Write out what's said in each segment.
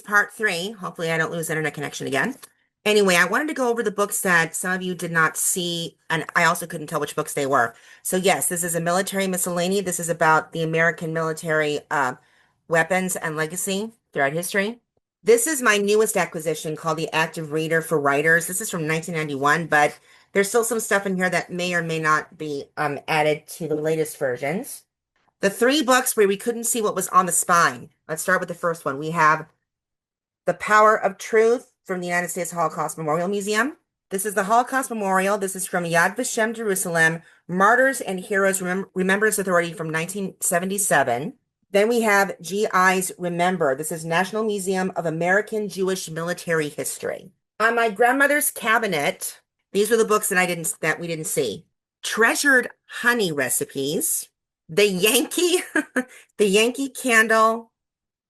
part 3. Hopefully I don't lose internet connection again. Anyway, I wanted to go over the books that some of you did not see, and I also couldn't tell which books they were. So yes, this is a military miscellany. This is about the American military weapons and legacy throughout history. This is my newest acquisition called the Active Reader for Writers. This is from 1991, but there's still some stuff in here that may or may not be added to the latest versions. The 3 books where we couldn't see what was on the spine. Let's start with the first one. We have The Power of Truth from the United States Holocaust Memorial Museum. This is the Holocaust Memorial. This is from Yad Vashem, Jerusalem, Martyrs and Heroes Remembrance Authority from 1977. Then we have GI's Remember. This is National Museum of American Jewish Military History. On my grandmother's cabinet, these were the books that we didn't see. Treasured Honey Recipes, the Yankee Candle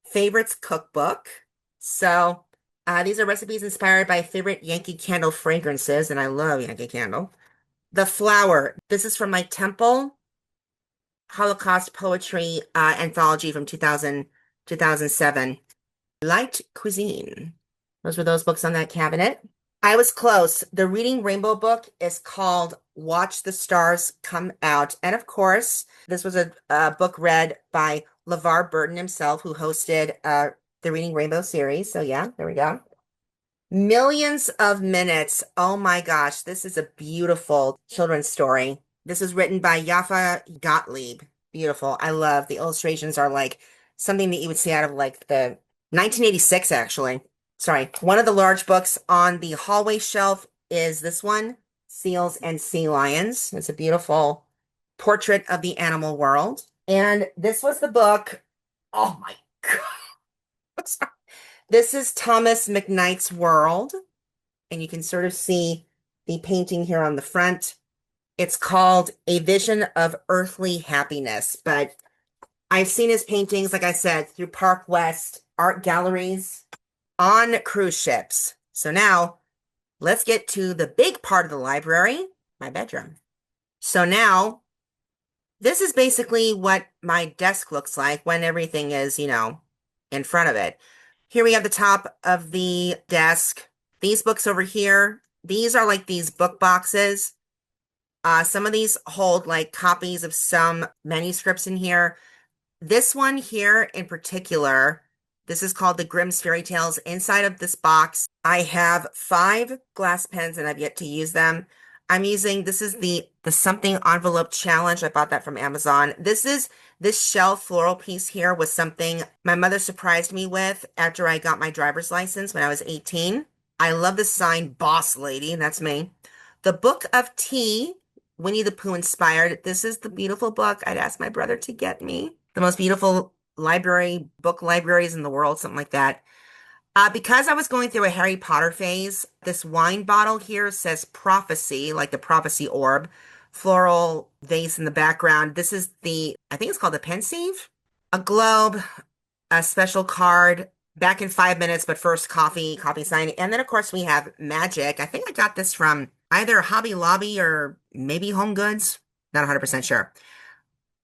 Favorites Cookbook. So these are recipes inspired by favorite Yankee Candle fragrances, and I love Yankee Candle. The Flower. This is from my Temple Holocaust Poetry anthology from 2007. Light Cuisine. Those were those books on that cabinet. I was close. The Reading Rainbow book is called Watch the Stars Come Out. And of course, this was a book read by LeVar Burton himself, who hosted the Reading Rainbow series. So yeah, there we go. Millions of Minutes. Oh my gosh, this is a beautiful children's story. This is written by Yafa Gottlieb. Beautiful. I love the illustrations are like something that you would see out of like the 1986, actually. Sorry. One of the large books on the hallway shelf is this one, Seals and Sea Lions. It's a beautiful portrait of the animal world. And this was the book. Oh my God. Sorry. This is Thomas McKnight's World. And you can sort of see the painting here on the front. It's called A Vision of Earthly Happiness, but I've seen his paintings, like I said, through Park West art galleries on cruise ships. So now let's get to the big part of the library, my bedroom. So now this is basically what my desk looks like when everything is, in front of it. Here we have the top of the desk. These books over here, these are like these book boxes. Some of these hold like copies of some manuscripts in here. This one here in particular, this is called the Grimm's Fairy Tales. Inside of this box, I have 5 glass pens and I've yet to use them. This is the Something Envelope Challenge. I bought that from Amazon. This shell floral piece here was something my mother surprised me with after I got my driver's license when I was 18. I love the sign Boss Lady, and that's me. The Book of Tea, Winnie the Pooh inspired. This is the beautiful book I'd asked my brother to get me. The most beautiful book libraries in the world, something like that. Because I was going through a Harry Potter phase, this wine bottle here says Prophecy, like the prophecy orb. Floral vase in the background. This is I think it's called the Pensieve. A globe, a special card, back in 5 minutes, but first coffee sign. And then, of course, we have magic. I think I got this from either Hobby Lobby or maybe Home Goods. Not 100% sure.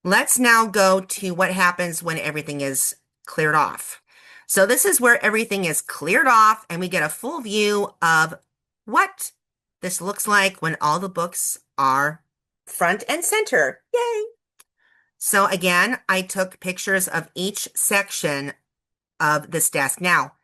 Let's now go to what happens when everything is cleared off. So this is where everything is cleared off and we get a full view of what this looks like when all the books are front and center. Yay! So again, I took pictures of each section of this desk. Now,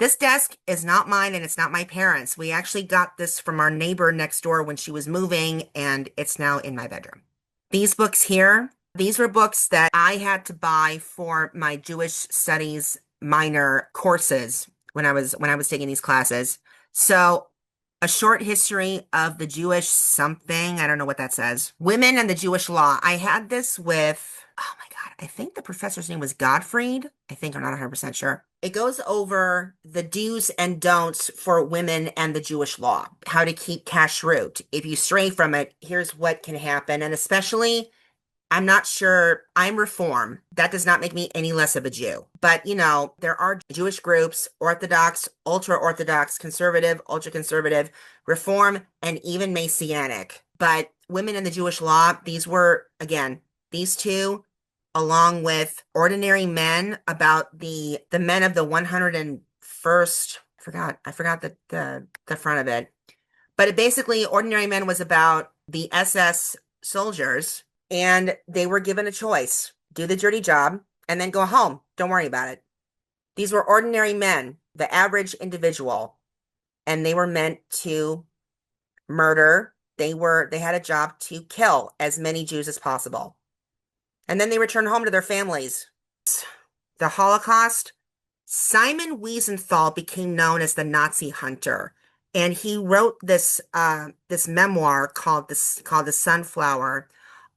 this desk is not mine and it's not my parents'. We actually got this from our neighbor next door when she was moving, and it's now in my bedroom. These books here, these were books that I had to buy for my Jewish studies minor courses when I was taking these classes. So, A Short History of the Jewish something, I don't know what that says. Women and the Jewish Law. I had this with, oh my God, I think the professor's name was Gottfried. I think, I'm not 100% sure. It goes over the do's and don'ts for women and the Jewish law, how to keep kashrut. If you stray from it, here's what can happen. And especially, I'm not sure, I'm Reform. That does not make me any less of a Jew. But, there are Jewish groups, Orthodox, ultra-Orthodox, conservative, ultra-conservative, Reform, and even Messianic. But women in the Jewish law, these were, again, these two, along with Ordinary Men, about the men of the 150 first, I forgot the front of it. But it basically, Ordinary Men was about the SS soldiers, and they were given a choice: do the dirty job and then go home. Don't worry about it. These were ordinary men, the average individual, and they were meant to murder. They had a job to kill as many Jews as possible. And then they returned home to their families. The Holocaust, Simon Wiesenthal became known as the Nazi hunter, and he wrote this memoir called The Sunflower,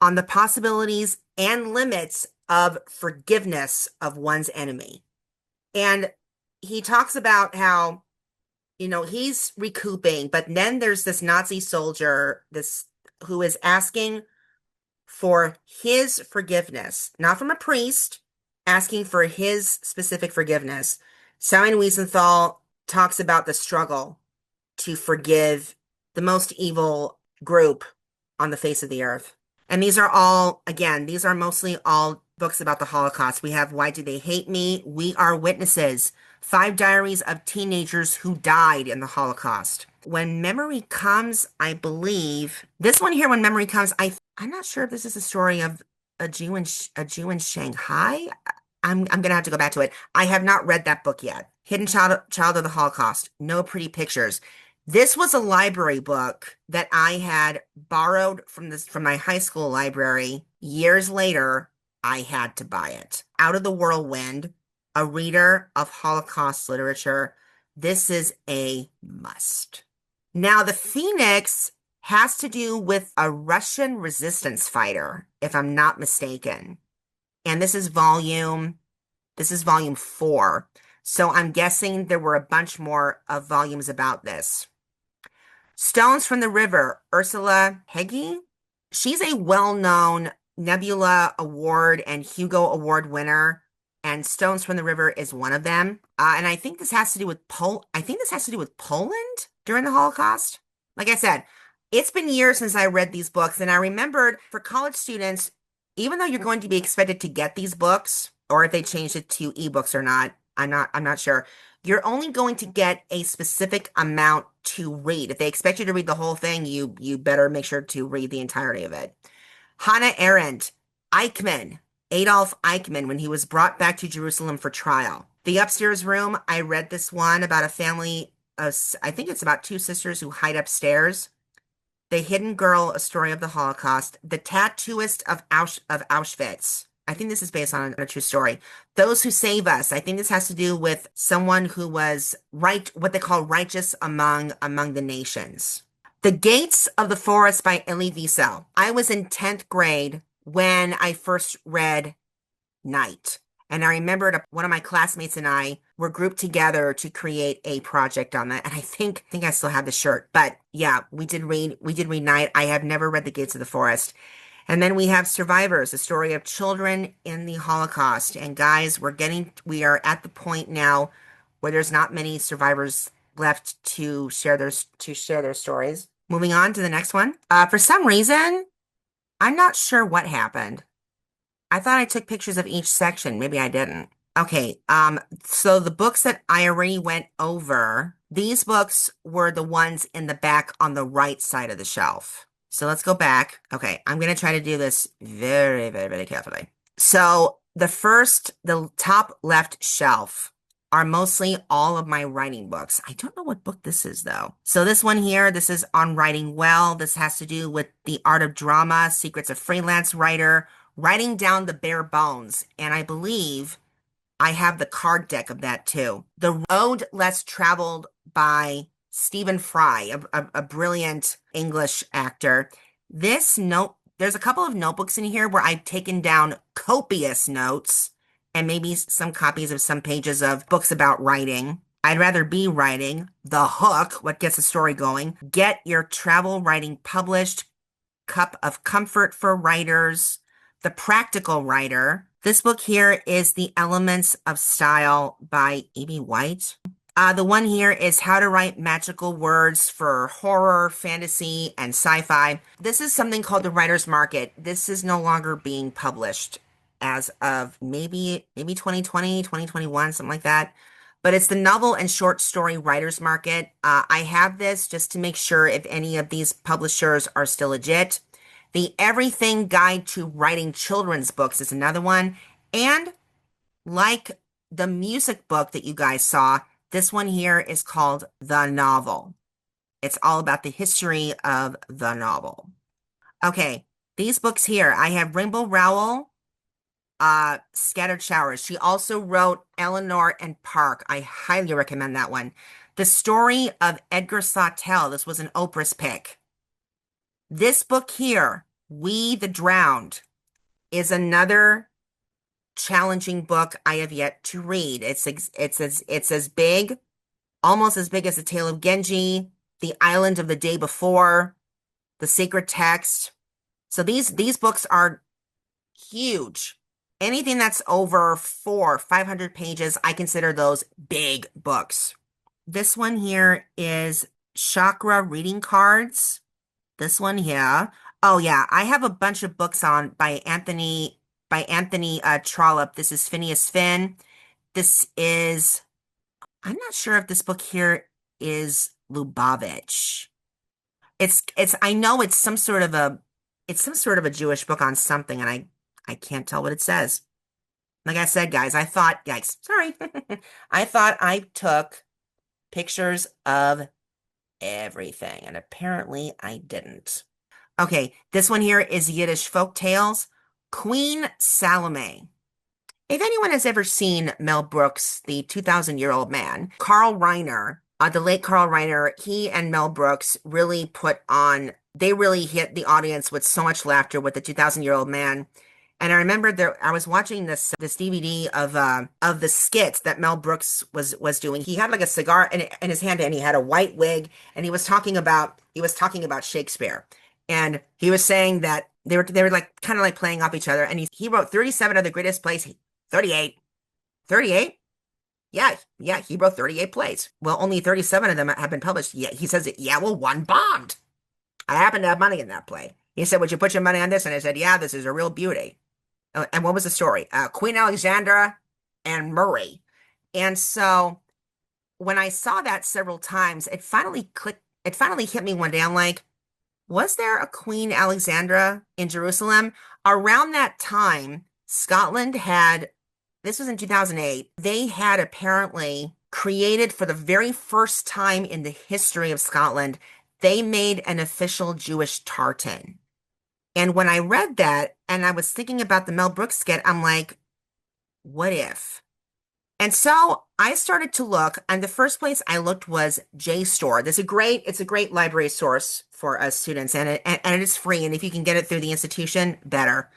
on the possibilities and limits of forgiveness of one's enemy. And he talks about how, he's recouping, but then there's this Nazi soldier, who is asking for his forgiveness, not from a priest, asking for his specific forgiveness. Simon Wiesenthal talks about the struggle to forgive the most evil group on the face of the earth. And these are mostly all books about the Holocaust. We have Why Do They Hate Me? We Are Witnesses. 5 Diaries of Teenagers Who Died in the Holocaust. When Memory Comes, I believe, this one here, When Memory Comes, I'm not sure if this is a story of a Jew in Shanghai. I'm gonna have to go back to it. I have not read that book yet. Hidden Child of the Holocaust. No pretty pictures. This was a library book that I had borrowed from my high school library. Years later, I had to buy it. Out of the Whirlwind, a reader of Holocaust literature. This is a must. Now, the Phoenix has to do with a Russian resistance fighter, if I'm not mistaken. And this is volume 4. So I'm guessing there were a bunch more of volumes about this. Stones from the River, Ursula Heggie. She's a well-known Nebula Award and Hugo Award winner, and Stones from the River is one of them. And I think this has to do with Poland during the Holocaust. Like I said, it's been years since I read these books, and I remembered, for college students, even though you're going to be expected to get these books, or if they changed it to ebooks or not, I'm not sure. You're only going to get a specific amount to read. If they expect you to read the whole thing, you better make sure to read the entirety of it. Hannah Arendt, Adolf Eichmann, when he was brought back to Jerusalem for trial. The Upstairs Room, I read this one about a family of, I think it's about 2 sisters who hide upstairs. The Hidden Girl, A Story of the Holocaust. The Tattooist of Auschwitz. I think this is based on a true story. Those Who Save Us. I think this has to do with someone who was what they call righteous among the nations. The Gates of the Forest by Elie Wiesel. I was in 10th grade when I first read Night. And I remembered one of my classmates and I were grouped together to create a project on that. And I think I still have the shirt. But yeah, we did read Night. I have never read The Gates of the Forest. And then we have Survivors, a story of children in the Holocaust. And guys, we are at the point now where there's not many survivors left to share their stories. Moving on to the next one. For some reason, I'm not sure what happened. I thought I took pictures of each section. Maybe I didn't. Okay, so the books that I already went over, these books were the ones in the back on the right side of the shelf. So let's go back. Okay, I'm going to try to do this very, very, very carefully. So the top left shelf are mostly all of my writing books. I don't know what book this is, though. So this one here, this is On Writing Well. This has to do with the art of drama, secrets of freelance writer, writing down the bare bones. And I believe I have the card deck of that, too. The Road Less Traveled by Stephen Fry, a brilliant English actor. There's a couple of notebooks in here where I've taken down copious notes and maybe some copies of some pages of books about writing. I'd Rather Be Writing, The Hook, What Gets a Story Going, Get Your Travel Writing Published, Cup of Comfort for Writers, The Practical Writer. This book here is The Elements of Style by E.B. White. The one here is How to Write Magical Words for Horror, Fantasy, and Sci-Fi. This is something called The Writer's Market. This is no longer being published as of maybe 2020, 2021, something like that. but it's the novel and short story writers market. I have this just to make sure if any of these publishers are still legit. The Everything Guide to Writing Children's Books is another one. And like the music book that you guys saw, this one here is called The Novel. It's all about the history of the novel. Okay, these books here, I have Rainbow Rowell, Scattered Showers. She also wrote Eleanor and Park. I highly recommend that one. The Story of Edgar Sawtelle. This was an Oprah's pick. This book here, We the Drowned, is another challenging book I have yet to read. It's as big, almost as big as The Tale of Genji, The Island of the Day Before, The Sacred Text. So these books are huge. Anything that's over 500 pages, I consider those big books. This one here is Chakra Reading Cards. This one here. Oh yeah, I have a bunch of books on by Anthony Trollope. This is Phineas Finn. This is, I'm not sure if this book here is Lubavitch. I know it's some sort of a Jewish book on something, and I can't tell what it says. Like I said, guys, yikes, sorry. I thought I took pictures of everything, and apparently I didn't. Okay, this one here is Yiddish folk tales. Queen Salome. If anyone has ever seen Mel Brooks, the 2,000-year-old man, the late Carl Reiner, he and Mel Brooks they really hit the audience with so much laughter with the 2,000-year-old man. And I remember I was watching this DVD of the skits that Mel Brooks was doing. He had like a cigar in his hand, and he had a white wig, and he was talking about Shakespeare. And he was saying that they were like kind of like playing off each other. And he wrote 37 of the greatest plays. 38. 38? Yeah, he wrote 38 plays. Well, only 37 of them have been published. Yeah, he says, yeah, well, one bombed. I happen to have money in that play. He said, would you put your money on this? And I said, yeah, this is a real beauty. And what was the story? Queen Alexandra and Murray. And so when I saw that several times, it finally clicked. It finally hit me one day. I'm like, was there a Queen Alexandra in Jerusalem? Around that time, this was in 2008, they had apparently created for the very first time in the history of Scotland, they made an official Jewish tartan. And when I read that and I was thinking about the Mel Brooks skit, I'm like, what if? And so I started to look, and the first place I looked was JSTOR. It's a great library source for us students, and it is free. And if you can get it through the institution, better.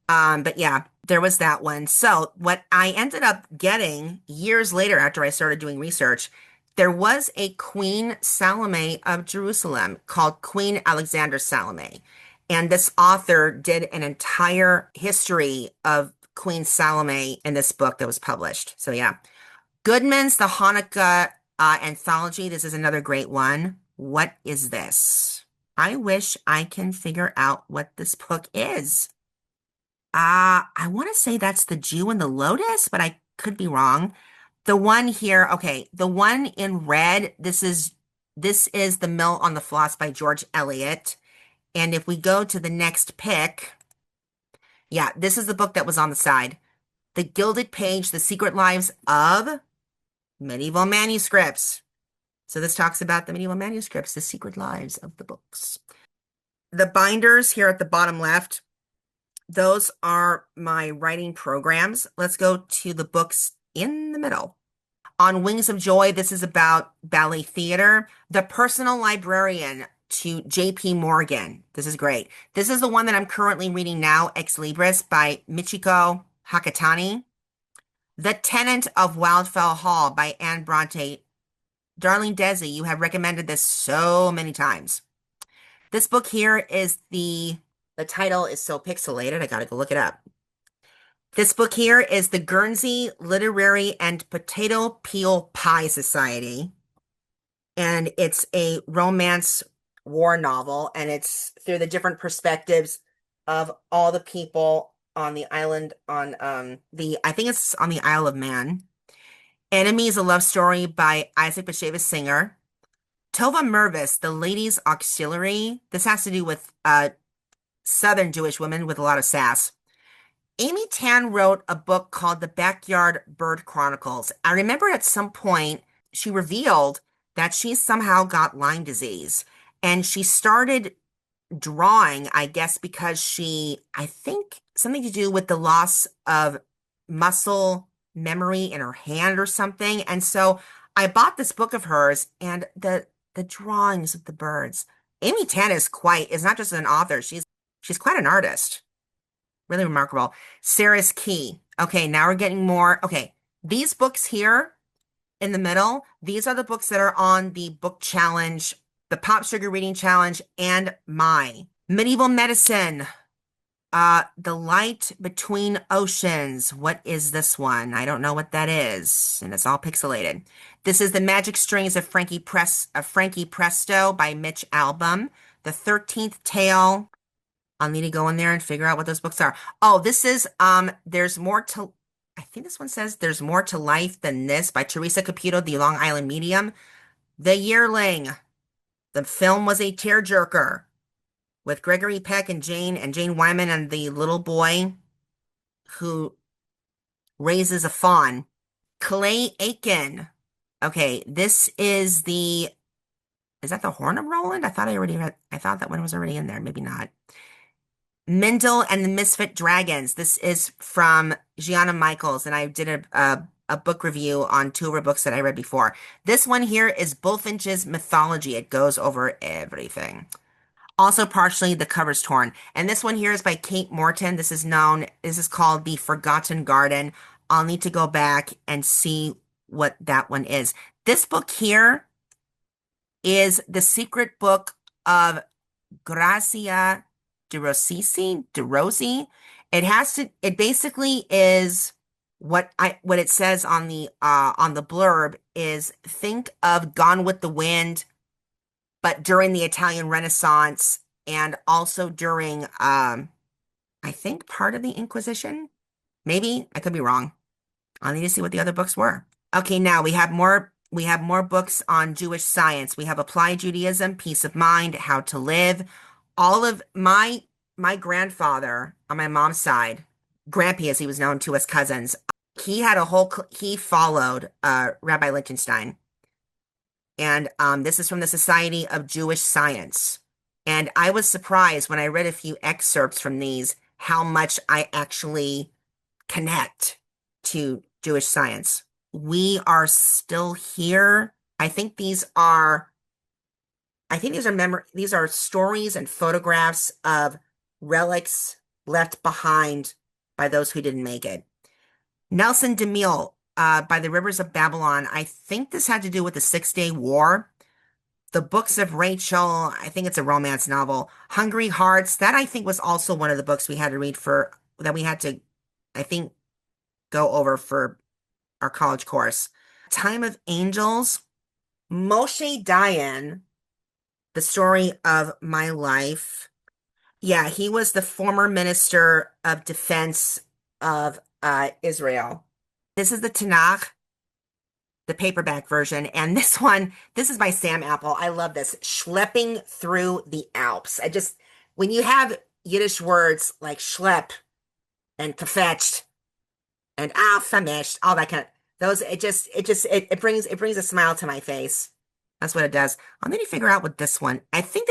But yeah, there was that one. So what I ended up getting years later after I started doing research, there was a Queen Salome of Jerusalem called Queen Alexandra Salome. And this author did an entire history of Queen Salome in this book that was published. So yeah. Goodman's The Hanukkah Anthology. This is another great one. What is this? I wish I can figure out what this book is. I want to say that's The Jew and the Lotus, but I could be wrong. The one here, okay, the one in red, this is The Mill on the Floss by George Eliot. And if we go to the next pick, yeah, this is the book that was on the side. The Gilded Page, The Secret Lives of Medieval Manuscripts. So this talks about the medieval manuscripts, the secret lives of the books. The binders here at the bottom left, those are my writing programs. Let's go to the books in the middle. On Wings of Joy, this is about ballet theater. The Personal Librarian to J.P. Morgan. This is great. This is the one that I'm currently reading now, Ex Libris by Michiko Hakatani. The Tenant of Wildfell Hall by Anne Bronte. Darling Desi, you have recommended this so many times. This book here is the title is so pixelated, I gotta go look it up. This book here is the Guernsey Literary and Potato Peel Pie Society. And it's a romance war novel, and it's through the different perspectives of all the people on the island I think it's on the Isle of Man. Enemy is a love story by Isaac Bashevis Singer. Tova Mervis, The Ladies' Auxiliary. This has to do with Southern Jewish women with a lot of sass. Amy Tan wrote a book called The Backyard Bird Chronicles. I remember at some point she revealed that she somehow got Lyme disease. And she started drawing, I guess, because I think something to do with the loss of muscle memory in her hand or something. And so I bought this book of hers and the drawings of the birds. Amy Tan is not just an author, she's quite an artist. Really remarkable. Sarah's Key. Okay, now we're getting more. Okay, these books here in the middle, these are the books that are on the book challenge, the Pop Sugar Reading Challenge, and my Medieval Medicine. The Light Between Oceans. What is this one? I don't know what that is, and it's all pixelated. This is The Magic Strings of Frankie Presto by Mitch Albom. The 13th Tale. I'll need to go in there and figure out what those books are. Oh, this is There's More to I think this one says There's More to Life Than This by Teresa Caputo, the Long Island Medium. The Yearling. The film was a tearjerker with Gregory Peck and Jane Wyman and the little boy who raises a fawn. Clay Aiken. Okay, is that the Horn of Roland? I thought that one was already in there. Maybe not. Mendel and the Misfit Dragons. This is from Gianna Michaels, and I did a book review on two of her books that I read before. This one here is Bulfinch's Mythology. It goes over everything. Also partially the cover's torn. And this one here is by Kate Morton. This is called The Forgotten Garden. I'll need to go back and see what that one is. This book here is The Secret Book of Grazia DeRosi. It basically is what it says on the blurb is, think of Gone with the Wind, but during the Italian Renaissance and also during I think part of the Inquisition. Maybe I could be wrong. I'll need to see what the other books were. Okay, now we have more books on Jewish science. We have Applied Judaism, Peace of Mind, How to Live. All of my grandfather on my mom's side, Grampy as he was known to us cousins, he followed Rabbi Lichtenstein. And this is from the Society of Jewish Science. And I was surprised when I read a few excerpts from these how much I actually connect to Jewish science. We are still here. I think these are stories and photographs of relics left behind by those who didn't make it. Nelson DeMille, by the Rivers of Babylon. I think this had to do with the Six-Day War. The Books of Rachel, I think it's a romance novel. Hungry Hearts, that I think was also one of the books we had to read that we had to, I think, go over for our college course. Time of Angels, Moshe Dayan, The Story of My Life. Yeah, he was the former Minister of Defense of Israel. This is the Tanakh, the paperback version. And this is by Sam Apple. I love this. Schlepping Through the Alps. When you have Yiddish words like schlepp and gefetched and famished, all that kind of, it brings a smile to my face. That's what it does. I'll need to figure out what this one, I think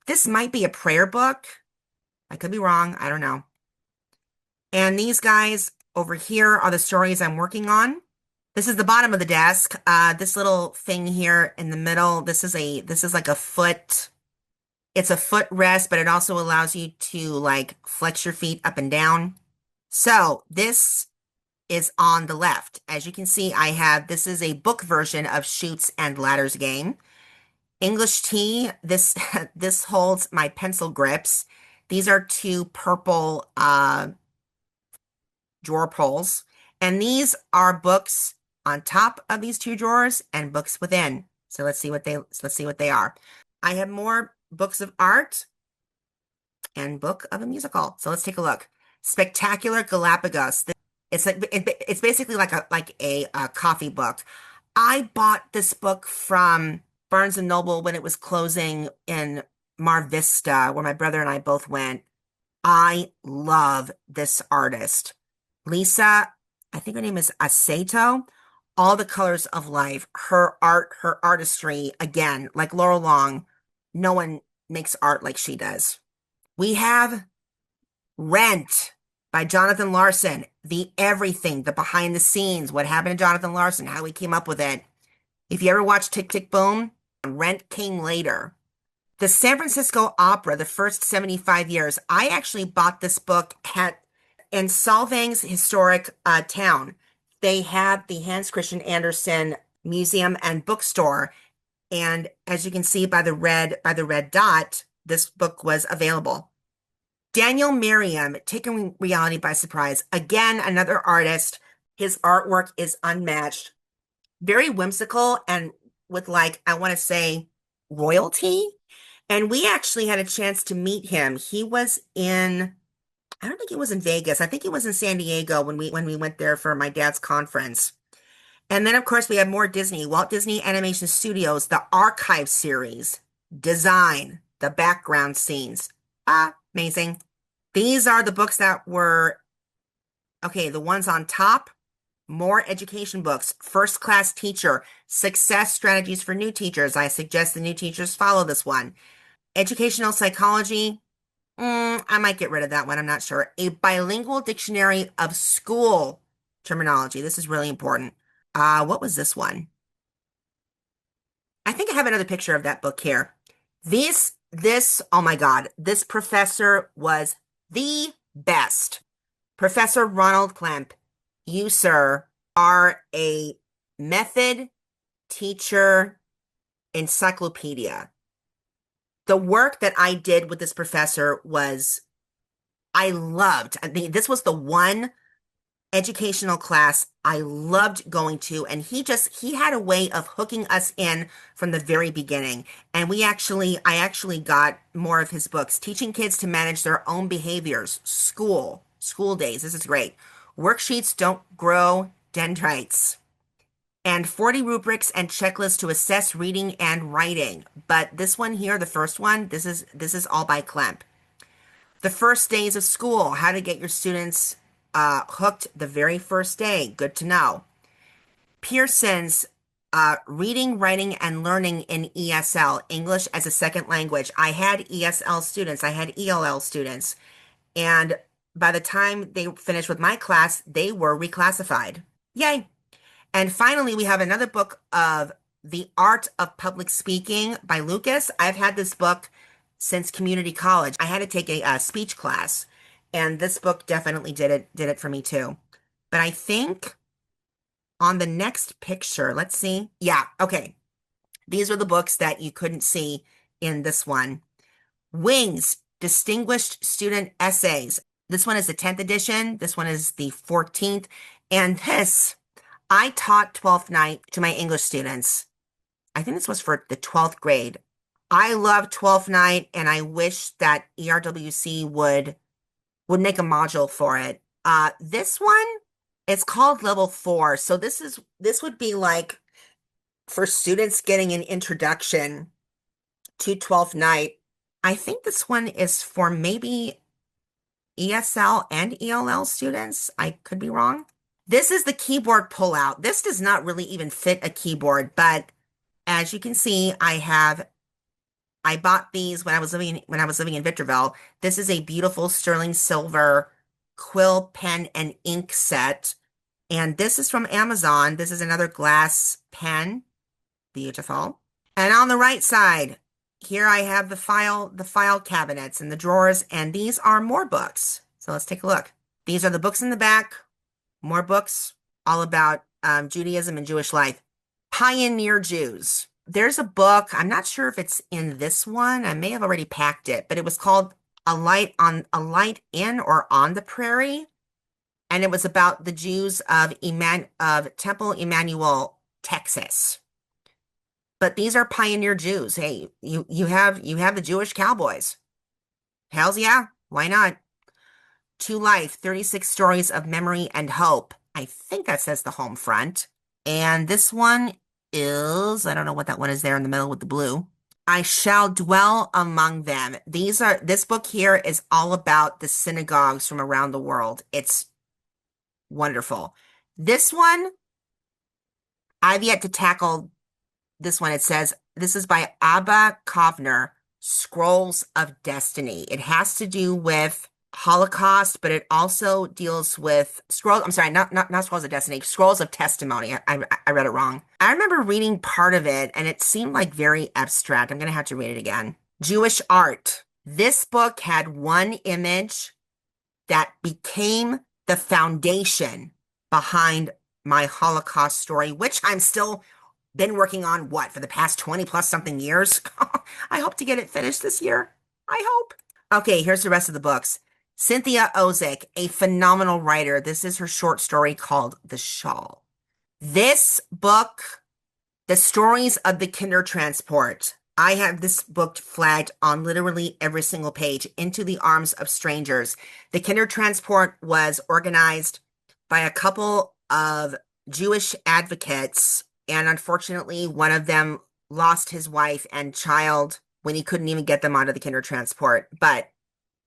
this might be a prayer book. I could be wrong. I don't know. And these guys over here are the stories I'm working on. This is the bottom of the desk. This little thing here in the middle, this is like a foot. It's a foot rest, but it also allows you to like flex your feet up and down. So this is on the left. As you can see, this is a book version of Chutes and Ladders game. English tea, this holds my pencil grips. These are two purple drawer pulls. And these are books on top of these two drawers and books within. So let's see what they are. I have more books of art and book of a musical. So let's take a look. Spectacular Galapagos. It's basically like a coffee book. I bought this book from Barnes and Noble when it was closing in Mar Vista, where my brother and I both went. I love this artist. Lisa, I think her name is Aceto. All the colors of life, her art, her artistry, again, like Laurel Long, no one makes art like she does. We have Rent by Jonathan Larson, the everything, the behind the scenes, what happened to Jonathan Larson, how he came up with it. If you ever watched Tick Tick Boom, Rent came later. The San Francisco Opera, the first 75 years. I actually bought this book in Solvang's historic town. They had the Hans Christian Andersen Museum and Bookstore, and as you can see by the red dot, this book was available. Daniel Merriam, Taking Reality by Surprise. Again, another artist. His artwork is unmatched. Very whimsical and with like, I want to say, royalty. And we actually had a chance to meet him. He was in, I don't think he was in Vegas. I think he was in San Diego when we went there for my dad's conference. And then of course we have more Disney, Walt Disney Animation Studios, the Archive series, design, the background scenes. Amazing. These are the books that were, okay, the ones on top, more education books, First Class Teacher, Success Strategies for New Teachers. I suggest the new teachers follow this one. Educational Psychology, I might get rid of that one. I'm not sure. A Bilingual Dictionary of School Terminology. This is really important. What was this one? I think I have another picture of that book here. Oh my God, this professor was the best. Professor Ronald Klemp, you, sir, are a method teacher encyclopedia. The work that I did with this professor was, I loved. I mean, this was the one educational class I loved going to, and he had a way of hooking us in from the very beginning. And I actually got more of his books, Teaching Kids to Manage Their Own Behaviors, school days. This is great. Worksheets Don't Grow Dendrites, and 40 rubrics and checklists to assess reading and writing. But this one here, the first one, this is all by Klemp. The First Days of School, how to get your students hooked the very first day. Good to know. Pearson's Reading, Writing, and Learning in ESL, English as a Second Language. I had ESL students, I had ELL students, and by the time they finished with my class, they were reclassified. Yay. And finally, we have another book of The Art of Public Speaking by Lucas. I've had this book since community college. I had to take a speech class, and this book definitely did it for me too. But I think on the next picture, let's see. Yeah, okay. These are the books that you couldn't see in this one. Wings, Distinguished Student Essays. This one is the 10th edition. This one is the 14th. And this, I taught 12th night to my English students. I think this was for the 12th grade. I love 12th night, and I wish that ERWC would make a module for it. This one, it's called level 4. So this would be like for students getting an introduction to 12th night. I think this one is for maybe ESL and ELL students. I could be wrong. This is the keyboard pullout. This does not really even fit a keyboard, but as you can see, I bought these when I was living in Victorville. This is a beautiful sterling silver quill pen and ink set. And this is from Amazon. This is another glass pen. Beautiful. And on the right side, here I have the file cabinets and the drawers, and these are more books. So let's take a look. These are the books in the back, more books, all about Judaism and Jewish life. Pioneer Jews. There's a book, I'm not sure if it's in this one. I may have already packed it, but it was called A Light in or on the Prairie. And it was about the Jews of Temple Emmanuel, Texas. But these are pioneer Jews. Hey, you have the Jewish cowboys. Hells yeah, why not? To Life, 36 Stories of Memory and Hope. I think that says the home front. And this one is, I don't know what that one is there in the middle with the blue. I Shall Dwell Among Them. This book here is all about the synagogues from around the world. It's wonderful. This one, I've yet to tackle this one. It says, this is by Abba Kovner, Scrolls of Destiny. It has to do with Holocaust, but it also deals with I'm sorry, not Scrolls of Destiny, Scrolls of Testimony. I read it wrong. I remember reading part of it and it seemed like very abstract. I'm going to have to read it again. Jewish Art. This book had one image that became the foundation behind my Holocaust story, which I'm still been working on, for the past 20 plus something years. I hope to get it finished this year. I hope. Okay, here's the rest of the books. Cynthia Ozick, a phenomenal writer. This is her short story called The Shawl. This book, The Stories of the Kindertransport. I have this book flagged on literally every single page, Into the Arms of Strangers. The Kindertransport was organized by a couple of Jewish advocates, and unfortunately, one of them lost his wife and child when he couldn't even get them onto the Kindertransport. But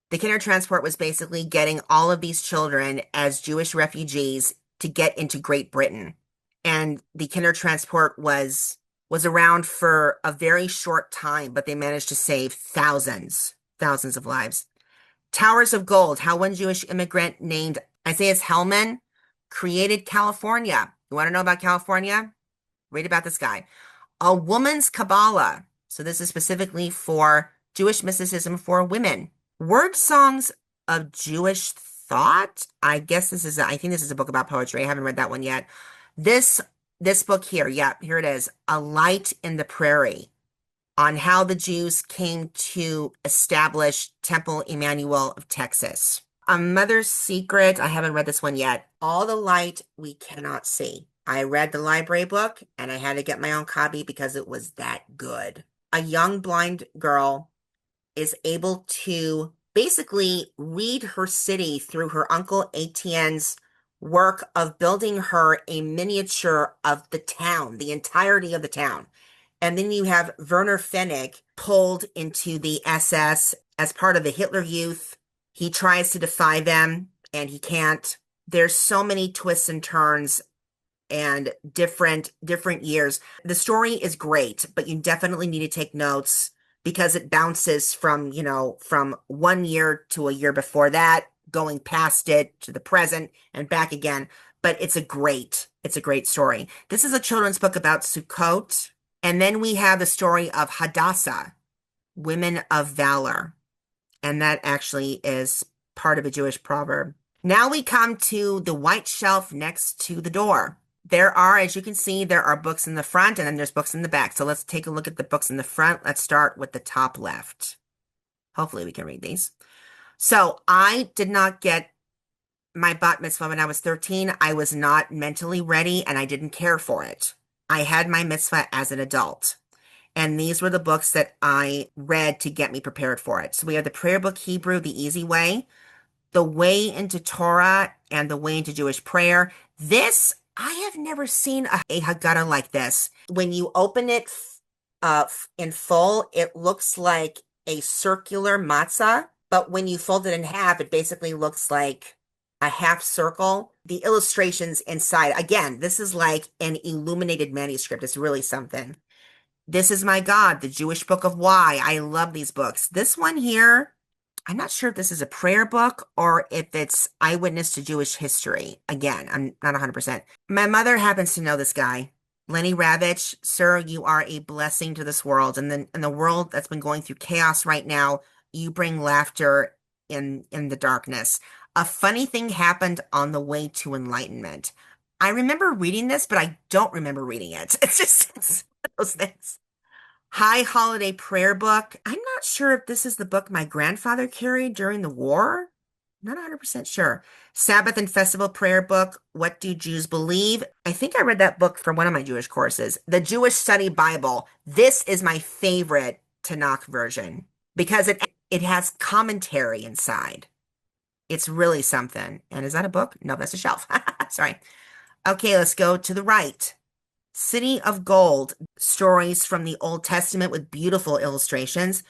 the Kindertransport was basically getting all of these children as Jewish refugees to get into Great Britain. And the Kindertransport was around for a very short time, but they managed to save thousands of lives. Towers of Gold, how one Jewish immigrant named Isaiah Hellman created California. You want to know about California? Read about this guy. A Woman's Kabbalah. So this is specifically for Jewish mysticism for women. Word Songs of Jewish Thought. I think this is a book about poetry. I haven't read that one yet. This book here, here it is. A Light in the Prairie, on how the Jews came to establish Temple Emmanuel of Texas. A Mother's Secret. I haven't read this one yet. All the Light We Cannot See. I read the library book and I had to get my own copy because it was that good. A young blind girl is able to basically read her city through her uncle ATN's work of building her a miniature of the town, the entirety of the town. And then you have Werner Fennig pulled into the SS as part of the Hitler Youth. He tries to defy them and he can't. There's so many twists and turns and different years. The story is great, but you definitely need to take notes because it bounces from 1 year to a year before that, going past it to the present and back again. But it's a great story. This is a children's book about Sukkot. And then we have the story of Hadassah, Women of Valor. And that actually is part of a Jewish proverb. Now we come to the white shelf next to the door. There are, as you can see, there are books in the front and then there's books in the back. So let's take a look at the books in the front. Let's start with the top left. Hopefully we can read these. So I did not get my bat mitzvah when I was 13. I was not mentally ready and I didn't care for it. I had my mitzvah as an adult. And these were the books that I read to get me prepared for it. So we have the prayer book Hebrew, The Easy Way, The Way into Torah, and The Way into Jewish Prayer. This, I have never seen a Haggadah like this. When you open it in full, it looks like a circular matzah, but when you fold it in half, it basically looks like a half circle. The illustrations inside, again, this is like an illuminated manuscript. It's really something. This Is My God, the Jewish Book of Why. I love these books. This one here, I'm not sure if this is a prayer book or if it's Eyewitness to Jewish History. Again, I'm not 100%. My mother happens to know this guy. Lenny Ravitch, sir, you are a blessing to this world. And then in the world that's been going through chaos right now, you bring laughter in the darkness. A funny thing happened on the way to enlightenment. I remember reading this, but I don't remember reading it. It's one of those things. High Holiday Prayer Book. I'm not sure if this is the book my grandfather carried during the war. Not 100% sure. Sabbath and Festival Prayer Book. What Do Jews Believe? I think I read that book for one of my Jewish courses. The Jewish Study Bible. This is my favorite Tanakh version because it has commentary inside. It's really something. And is that a book? No, that's a shelf. Sorry. Okay, let's go to the right. City of Gold, stories from the Old Testament with beautiful illustrations.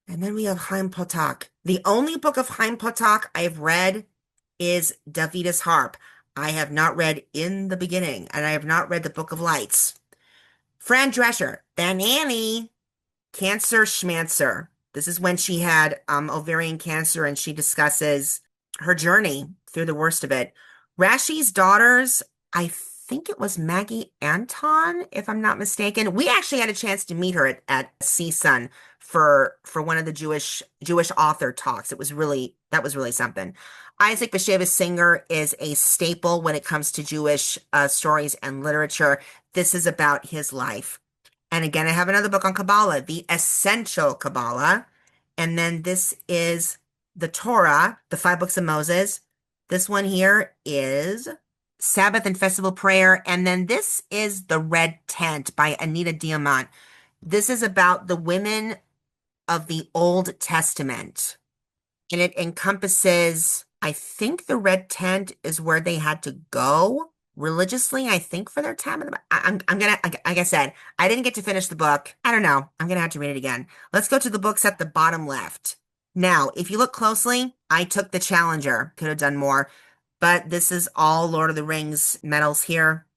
And then we have Haim Potak. The only book of Haim Potak I've read is Davida's Harp. I have not read In the Beginning, and I have not read the Book of Lights. Fran Drescher, The Nanny, Cancer Schmancer. This is when she had ovarian cancer, and she discusses her journey through the worst of it. Rashi's Daughters, I think it was Maggie Anton, if I'm not mistaken. We actually had a chance to meet her at CSUN for one of the Jewish author talks. That was really something. Isaac Bashevis Singer is a staple when it comes to Jewish stories and literature. This is about his life. And again, I have another book on Kabbalah, The Essential Kabbalah. And then this is the Torah, the 5 books of Moses. This one here is Sabbath and Festival Prayer. And then this is The Red Tent by Anita Diamant. This is about the women of the Old Testament. And it encompasses, I think the Red Tent is where they had to go religiously, I think, for their time. I'm gonna, like I said, I didn't get to finish the book. I don't know. I'm gonna have to read it again. Let's go to the books at the bottom left. Now, if you look closely, I took the Challenger. Could have done more, but this is all Lord of the Rings medals here.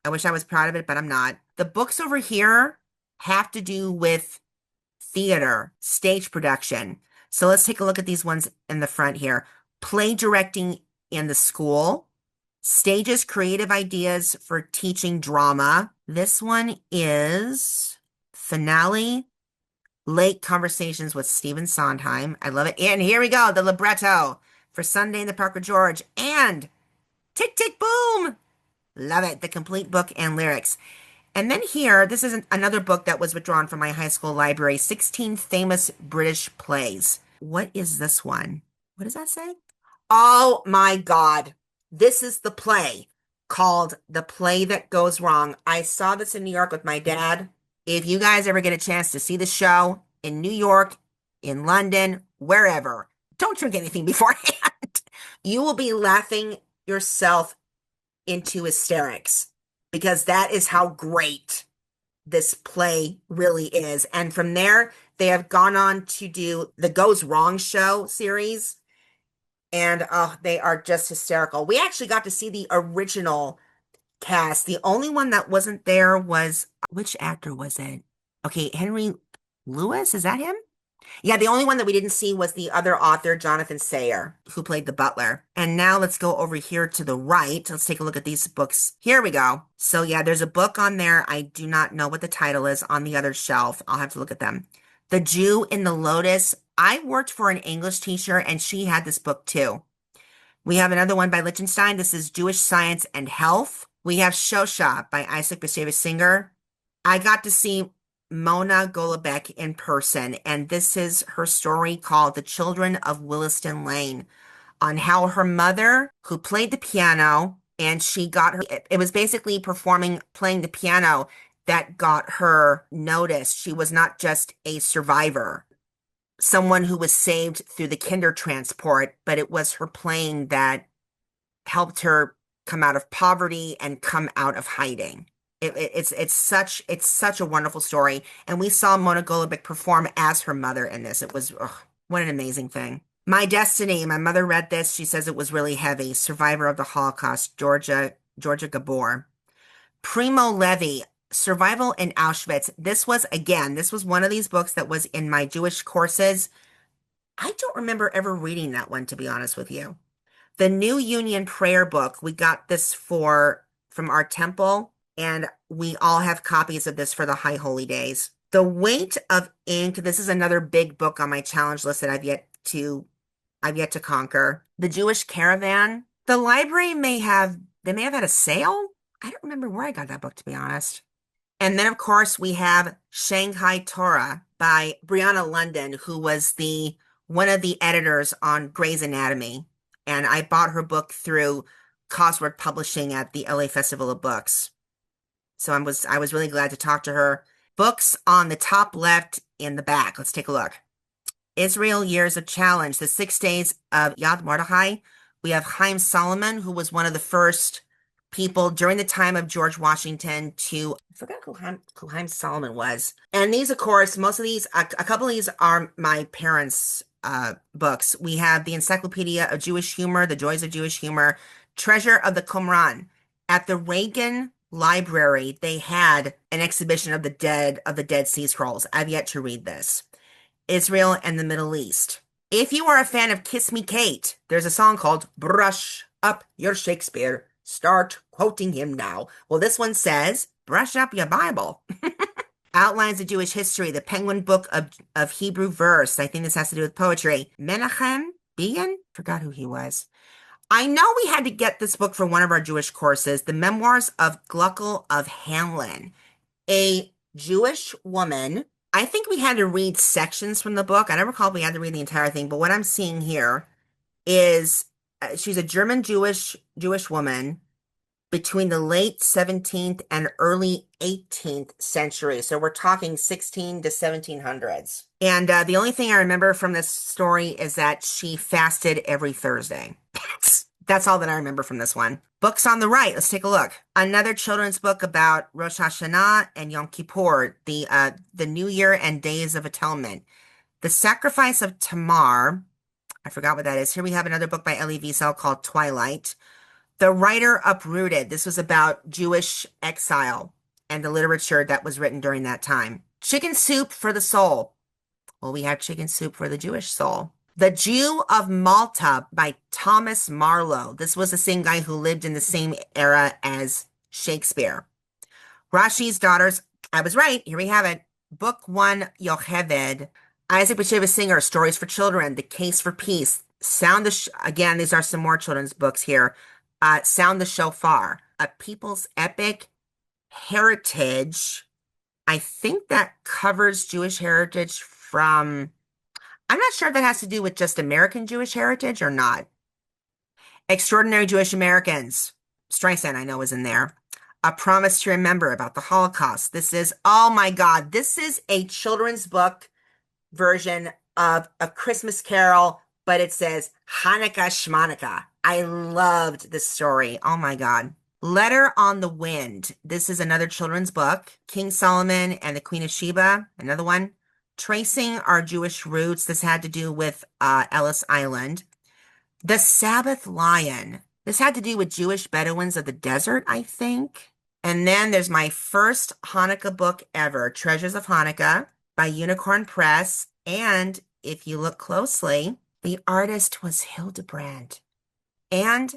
I wish I was proud of it, but I'm not. The books over here have to do with theater, stage production. So let's take a look at these ones in the front here. Play directing in the school. Stages, creative ideas for teaching drama. This one is Finale, Late Conversations with Stephen Sondheim. I love it. And here we go, the libretto for Sunday in the Park with George. And Tick, Tick, Boom. Love it. The complete book and lyrics. And then here, this is another book that was withdrawn from my high school library, 16 Famous British Plays. What is this one? What does that say? Oh my God. This is the play called The Play That Goes Wrong. I saw this in New York with my dad. If you guys ever get a chance to see the show in New York, in London, wherever, don't drink anything beforehand. You will be laughing yourself into hysterics because that is how great this play really is. And from there, they have gone on to do the Goes Wrong show series. And they are just hysterical. We actually got to see the original cast. The only one that wasn't there was, which actor was it? Okay, Henry Lewis, is that him? Yeah, the only one that we didn't see was the other author, Jonathan Sayer, who played the butler. And now let's go over here to the right. Let's take a look at these books. Here we go. So yeah, there's a book on there. I do not know what the title is on the other shelf. I'll have to look at them. The Jew in the Lotus. I worked for an English teacher and she had this book too. We have another one by Lichtenstein. This is Jewish Science and Health. We have Shosha by Isaac Bashevis Singer. I got to see Mona Golombek in person, and this is her story called The Children of Williston Lane, on how her mother, who played the piano, and she got her, it was basically playing the piano that got her noticed. She was not just a survivor, someone who was saved through the kinder transport, but it was her playing that helped her come out of poverty and come out of hiding. It's such a wonderful story. And we saw Mona Golombek perform as her mother in this. It was, what an amazing thing. My Destiny. My mother read this. She says it was really heavy. Survivor of the Holocaust, Georgia Gabor. Primo Levi, Survival in Auschwitz. This was one of these books that was in my Jewish courses. I don't remember ever reading that one, to be honest with you. The New Union Prayer Book. We got this from our temple, and we all have copies of this for the High Holy Days. The Weight of Ink. This is another big book on my challenge list that I've yet to conquer. The Jewish Caravan. The library may have had a sale. I don't remember where I got that book, to be honest. And then, of course, we have Shanghai Torah by Brianna London, who was one of the editors on Grey's Anatomy. And I bought her book through Cosworth Publishing at the LA Festival of Books. So I was really glad to talk to her. Books on the top left in the back. Let's take a look. Israel Years of Challenge, the 6 days of Yad Mordechai. We have Chaim Solomon, who was one of the first people during the time of George Washington to, I forgot who Chaim Solomon was. And these, of course, most of these, a couple of these are my parents' books. We have the Encyclopedia of Jewish Humor, The Joys of Jewish Humor, Treasure of the Qumran. At the Reagan Library, they had an exhibition of the Dead Sea Scrolls. I've yet to read this. Israel and the Middle East. If you are a fan of Kiss Me Kate, there's a song called Brush Up Your Shakespeare. Start quoting him now. Well, this one says, brush up your Bible. Outlines of Jewish History, the Penguin Book of Hebrew Verse. I think this has to do with poetry. Menachem Begin? Forgot who he was. I know we had to get this book for one of our Jewish courses, The Memoirs of Gluckle of Hamlin, a Jewish woman. I think we had to read sections from the book. I don't recall if we had to read the entire thing, but what I'm seeing here is she's a German Jewish woman between the late 17th and early 18th century. So we're talking 16 to 1700s. And the only thing I remember from this story is that she fasted every Thursday. That's all that I remember from this one. Books on the right. Let's take a look. Another children's book about Rosh Hashanah and Yom Kippur, the New Year and Days of Atonement. The Sacrifice of Tamar. I forgot what that is. Here we have another book by Elie Wiesel called Twilight. The Writer Uprooted. This was about Jewish exile and the literature that was written during that time. Chicken Soup for the Soul. Well, we have Chicken Soup for the Jewish soul. The Jew of Malta by Thomas Marlowe. This was the same guy who lived in the same era as Shakespeare. Rashi's Daughters. I was right. Here we have it. Book 1, Yocheved. Isaac Bashevis Singer, Stories for Children. The Case for Peace. Again, these are some more children's books here. Sound the Shofar. A People's Epic Heritage. I think that covers Jewish heritage from... I'm not sure if that has to do with just American Jewish heritage or not. Extraordinary Jewish Americans. Streisand, I know, is in there. A Promise to Remember about the Holocaust. This is, oh my God, this is a children's book version of A Christmas Carol, but it says Hanukkah Shmanukkah. I loved this story. Oh my God. Letter on the Wind. This is another children's book. King Solomon and the Queen of Sheba. Another one. Tracing Our Jewish Roots. This had to do with Ellis Island. The Sabbath Lion. This had to do with Jewish Bedouins of the desert, I think. And then there's my first Hanukkah book ever, Treasures of Hanukkah by Unicorn Press. And if you look closely, the artist was Hildebrand. And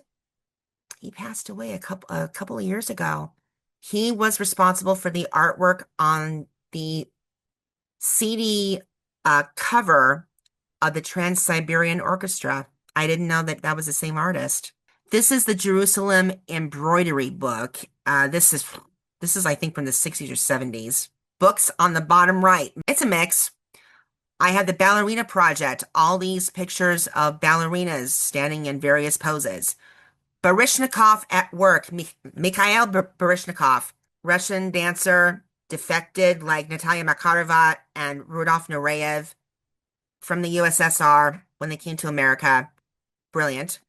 he passed away a couple of years ago. He was responsible for the artwork on the CD cover of the Trans-Siberian Orchestra. I didn't know that was the same artist. This is the Jerusalem embroidery book. This is I think from the 60s or 70s. Books on the bottom right. It's a mix. I have the Ballerina Project. All these pictures of ballerinas standing in various poses. Baryshnikov at Work. Mikhail Baryshnikov, Russian dancer, defected like Natalia Makarova and Rudolf Nureyev from the USSR when they came to America. Brilliant.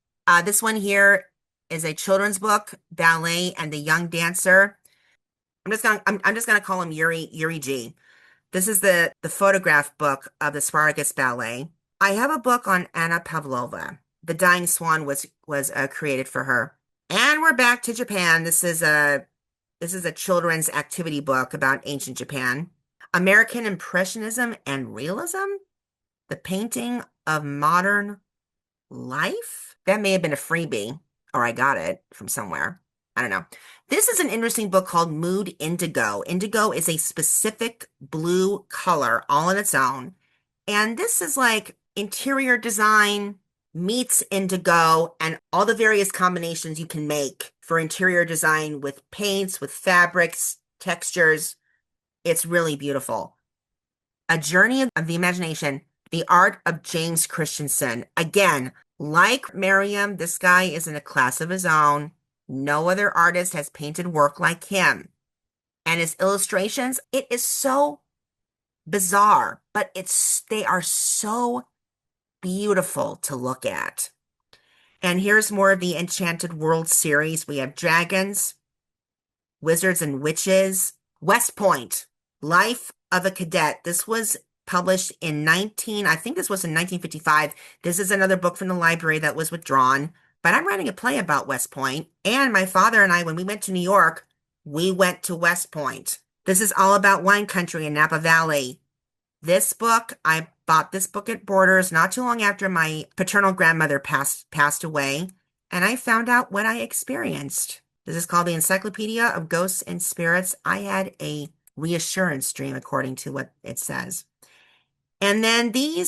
This one here is a children's book, Ballet and the Young Dancer. I'm just gonna call him Yuri G. This is the photograph book of the Spartacus Ballet. I have a book on Anna Pavlova. The Dying Swan was created for her. And we're back to Japan. This is a children's activity book about ancient Japan. American Impressionism and Realism? The Painting of Modern Life? That may have been a freebie, or I got it from somewhere. I don't know. This is an interesting book called Mood Indigo. Indigo is a specific blue color all on its own. And this is like interior design meets indigo and all the various combinations you can make for interior design with paints, with fabrics, textures. It's really beautiful. A Journey of the Imagination, the Art of James Christensen. Again, like Merriam, this guy is in a class of his own. No other artist has painted work like him. And his illustrations, it is so bizarre, but they are so beautiful to look at. And here's more of the Enchanted World series. We have dragons, wizards and witches, West Point, Life of a Cadet. This was published in I think this was in 1955. This is another book from the library that was withdrawn, but I'm writing a play about West Point. And my father and I, when we went to New York, we went to West Point. This is all about wine country in Napa Valley. This book, I bought this book at Borders not too long after my paternal grandmother passed away, and I found out what I experienced. This is called the Encyclopedia of Ghosts and Spirits. I had a reassurance dream, according to what it says. And then I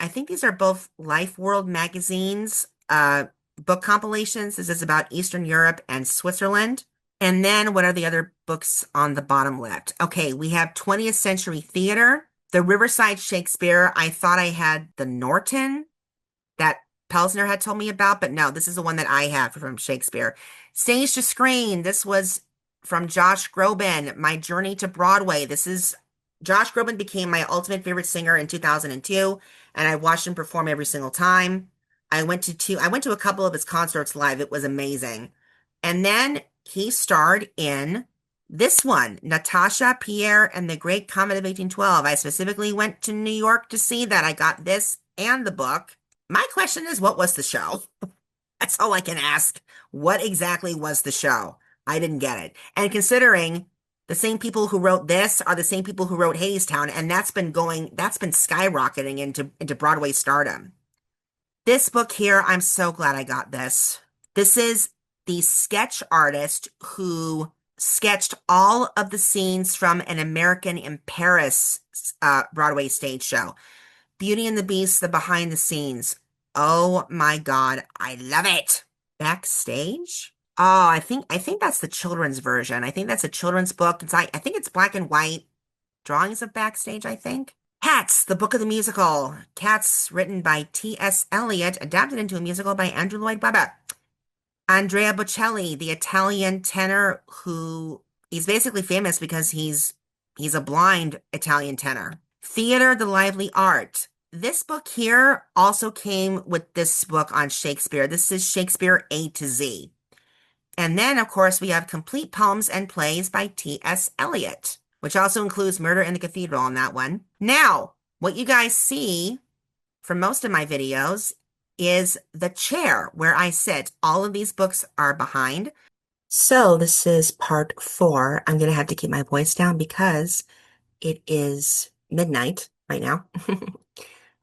think these are both Life World magazines, book compilations. This is about Eastern Europe and Switzerland. And then what are the other books on the bottom left? Okay, we have 20th Century Theater, the Riverside Shakespeare. I thought I had the Norton that Pelsner had told me about, but no, this is the one that I have from Shakespeare. Stage to Screen. This was from Josh Groban, My Journey to Broadway. Josh Groban became my ultimate favorite singer in 2002, and I watched him perform every single time. I went to a couple of his concerts live. It was amazing. And then he starred in this one, Natasha, Pierre, and the Great Comet of 1812. I specifically went to New York to see that. I got this and the book. My question is, what was the show? That's all I can ask. What exactly was the show? I didn't get it. And considering the same people who wrote this are the same people who wrote Hadestown, and that's been skyrocketing into Broadway stardom. This book here, I'm so glad I got this. This is the sketch artist who sketched all of the scenes from An American in Paris Broadway stage show. Beauty and the Beast, the behind the scenes. Oh my God, I love it. Backstage? Oh, I think that's the children's version. I think that's a children's book. I think it's black and white drawings of Backstage, I think. Cats, the book of the musical. Cats, written by T.S. Eliot, adapted into a musical by Andrew Lloyd Webber. Andrea Bocelli, the Italian tenor who he's basically famous because he's a blind Italian tenor. Theater, the Lively Art. This book here also came with this book on Shakespeare. This is Shakespeare A to Z. And then, of course, we have Complete Poems and Plays by T.S. Eliot, which also includes Murder in the Cathedral on that one. Now, what you guys see from most of my videos is the chair where I sit. All of these books are behind. So this is part 4. I'm going to have to keep my voice down because it is midnight right now.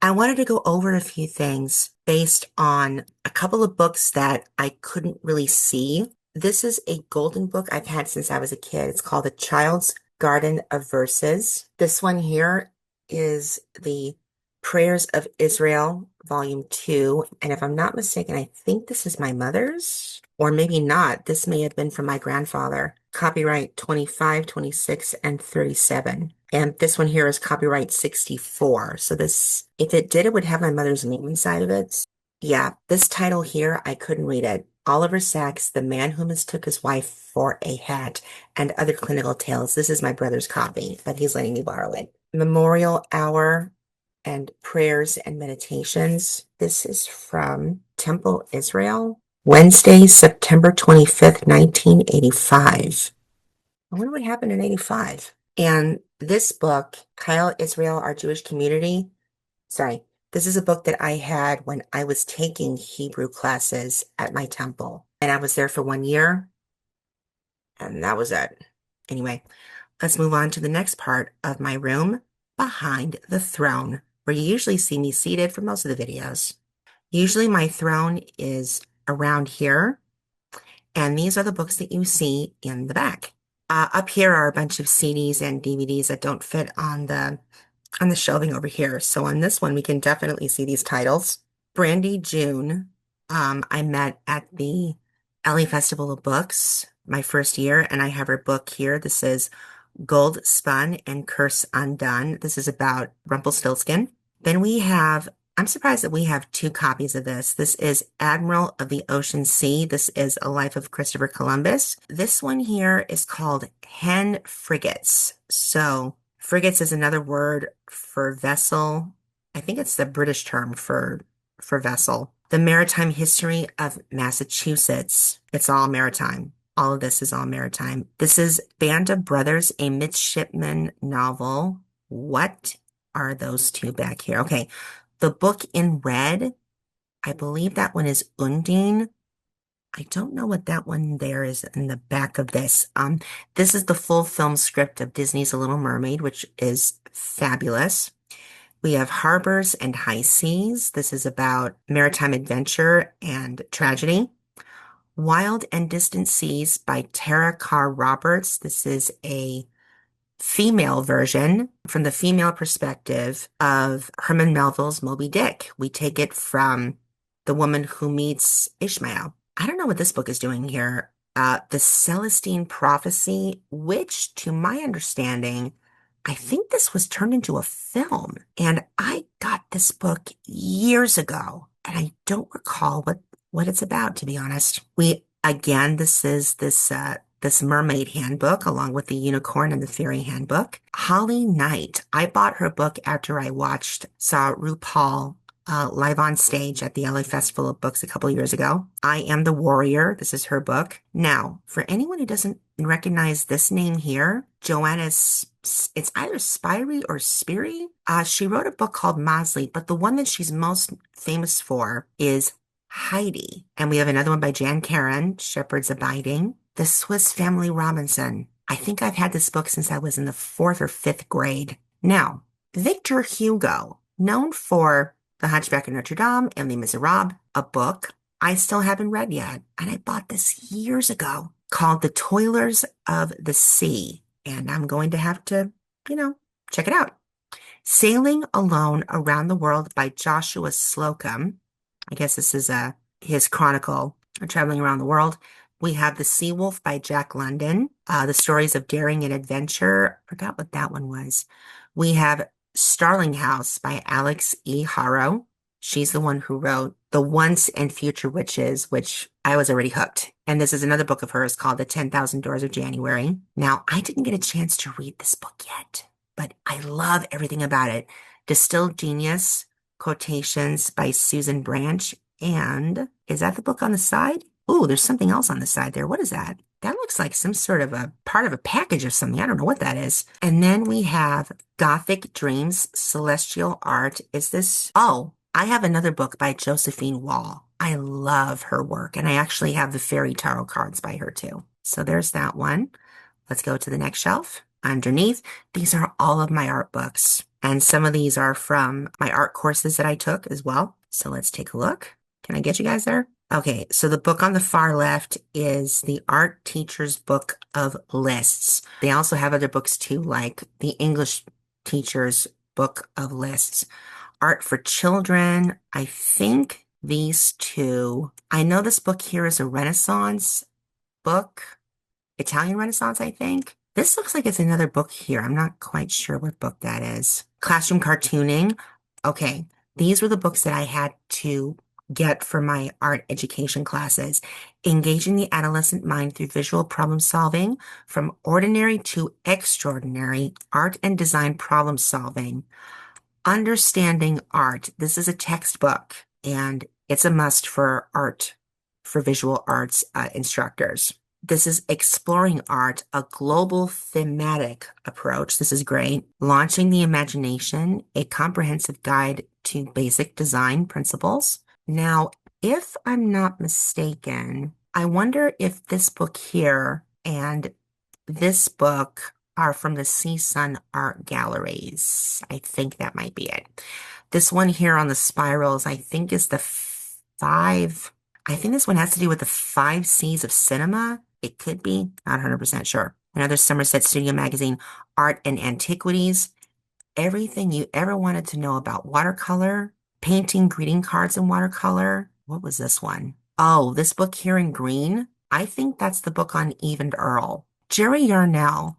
I wanted to go over a few things based on a couple of books that I couldn't really see. This is a golden book I've had since I was a kid. It's called The Child's Garden of Verses. This one here is the Prayers of Israel, Volume 2. And if I'm not mistaken, I think this is my mother's, or maybe not. This may have been from my grandfather. Copyright 25, 26, and 37. And this one here is copyright 64. So this, if it did, it would have my mother's name inside of it. Yeah, this title here, I couldn't read it. Oliver Sacks, The Man Who Mistook His Wife for a Hat, and Other Clinical Tales. This is my brother's copy, but he's letting me borrow it. Memorial Hour and Prayers and Meditations. This is from Temple, Israel. Wednesday, September 25th, 1985. I wonder what happened in 85. And this book, Kyle Israel, Our Jewish Community. Sorry, this is a book that I had when I was taking Hebrew classes at my temple. And I was there for 1 year. And that was it. Anyway, let's move on to the next part of my room, behind the throne, where you usually see me seated for most of the videos. Usually my throne is around here, and these are the books that you see in the back. Up here are a bunch of CDs and DVDs that don't fit on the shelving over here. So on this one, we can definitely see these titles. Brandy June, I met at the LA Festival of Books my first year, and I have her book here. This is Gold Spun and Curse Undone. This is about Rumpelstiltskin. Then we have, I'm surprised that we have 2 copies of this. This is Admiral of the Ocean Sea. This is A Life of Christopher Columbus. This one here is called Hen Frigates. So Frigates is another word for vessel. I think it's the British term for vessel. The Maritime History of Massachusetts. It's all maritime. All of this is all maritime. This is Band of Brothers, a midshipman novel. What are those two back here? Okay. The book in red, I believe that one is Undine. I don't know what that one there is in the back of this. This is the full film script of Disney's A Little Mermaid, which is fabulous. We have Harbors and High Seas. This is about maritime adventure and tragedy. Wild and Distant Seas by Tara Carr Roberts. This is a female version from the female perspective of Herman Melville's Moby Dick. We take it from the woman who meets Ishmael. I don't know what this book is doing here. The Celestine Prophecy, which, to my understanding, I think this was turned into a film. And I got this book years ago, and I don't recall what it's about, to be honest. This is this mermaid handbook along with the unicorn and the fairy handbook. Holly Knight. I bought her book after I saw RuPaul live on stage at the LA Festival of Books a couple years ago. I Am the Warrior. This is her book. Now, for anyone who doesn't recognize this name here, Joanna's, it's either Spirey or Speary. She wrote a book called Mosley, but the one that she's most famous for is Heidi. And we have another one by Jan Karen, Shepherd's Abiding. The Swiss Family Robinson. I think I've had this book since I was in the 4th or 5th grade. Now, Victor Hugo, known for The Hunchback of Notre Dame and Les Miserables, a book I still haven't read yet. And I bought this years ago called The Toilers of the Sea. And I'm going to have to, check it out. Sailing Alone Around the World by Joshua Slocum. I guess this is his chronicle of traveling around the world. We have The Sea Wolf by Jack London. The Stories of Daring and Adventure. I forgot what that one was. We have Starling House by Alex E. Harrow. She's the one who wrote The Once and Future Witches, which I was already hooked. And this is another book of hers called The 10,000 Doors of January. Now, I didn't get a chance to read this book yet, but I love everything about it. Distilled Genius, Quotations by Susan Branch. And is that the book on the side? Ooh, there's something else on the side there. What is that? That looks like some sort of a part of a package of something. I don't know what that is. And then we have Gothic Dreams, Celestial Art. Is this? Oh, I have another book by Josephine Wall. I love her work. And I actually have the fairy tarot cards by her too. So there's that one. Let's go to the next shelf. Underneath, these are all of my art books. And some of these are from my art courses that I took as well. So let's take a look. Can I get you guys there? Okay, so the book on the far left is the Art Teacher's Book of Lists. They also have other books too, like the English Teacher's Book of Lists. Art for Children. I think these two. I know this book here is a Renaissance book. Italian Renaissance, I think. This looks like it's another book here. I'm not quite sure what book that is. Classroom Cartooning. Okay, these were the books that I had to get for my art education classes. Engaging the adolescent mind through visual problem solving, from ordinary to extraordinary art and design problem solving. Understanding Art. This is a textbook, and it's a must for visual arts instructors. This is Exploring Art, a global thematic approach. This is great. Launching the Imagination, a comprehensive guide to basic design principles. Now, if I'm not mistaken, I wonder if this book here and this book are from the CSUN Art Galleries. I think that might be it. This one here on the spirals, I think is I think this one has to do with the 5 C's of cinema. It could be, not 100% sure. Another Somerset Studio Magazine, Art and Antiquities. Everything you ever wanted to know about watercolor, painting greeting cards in watercolor. What was this one? Oh, this book here in green. I think that's the book on Eve and Earl. Jerry Yarnell,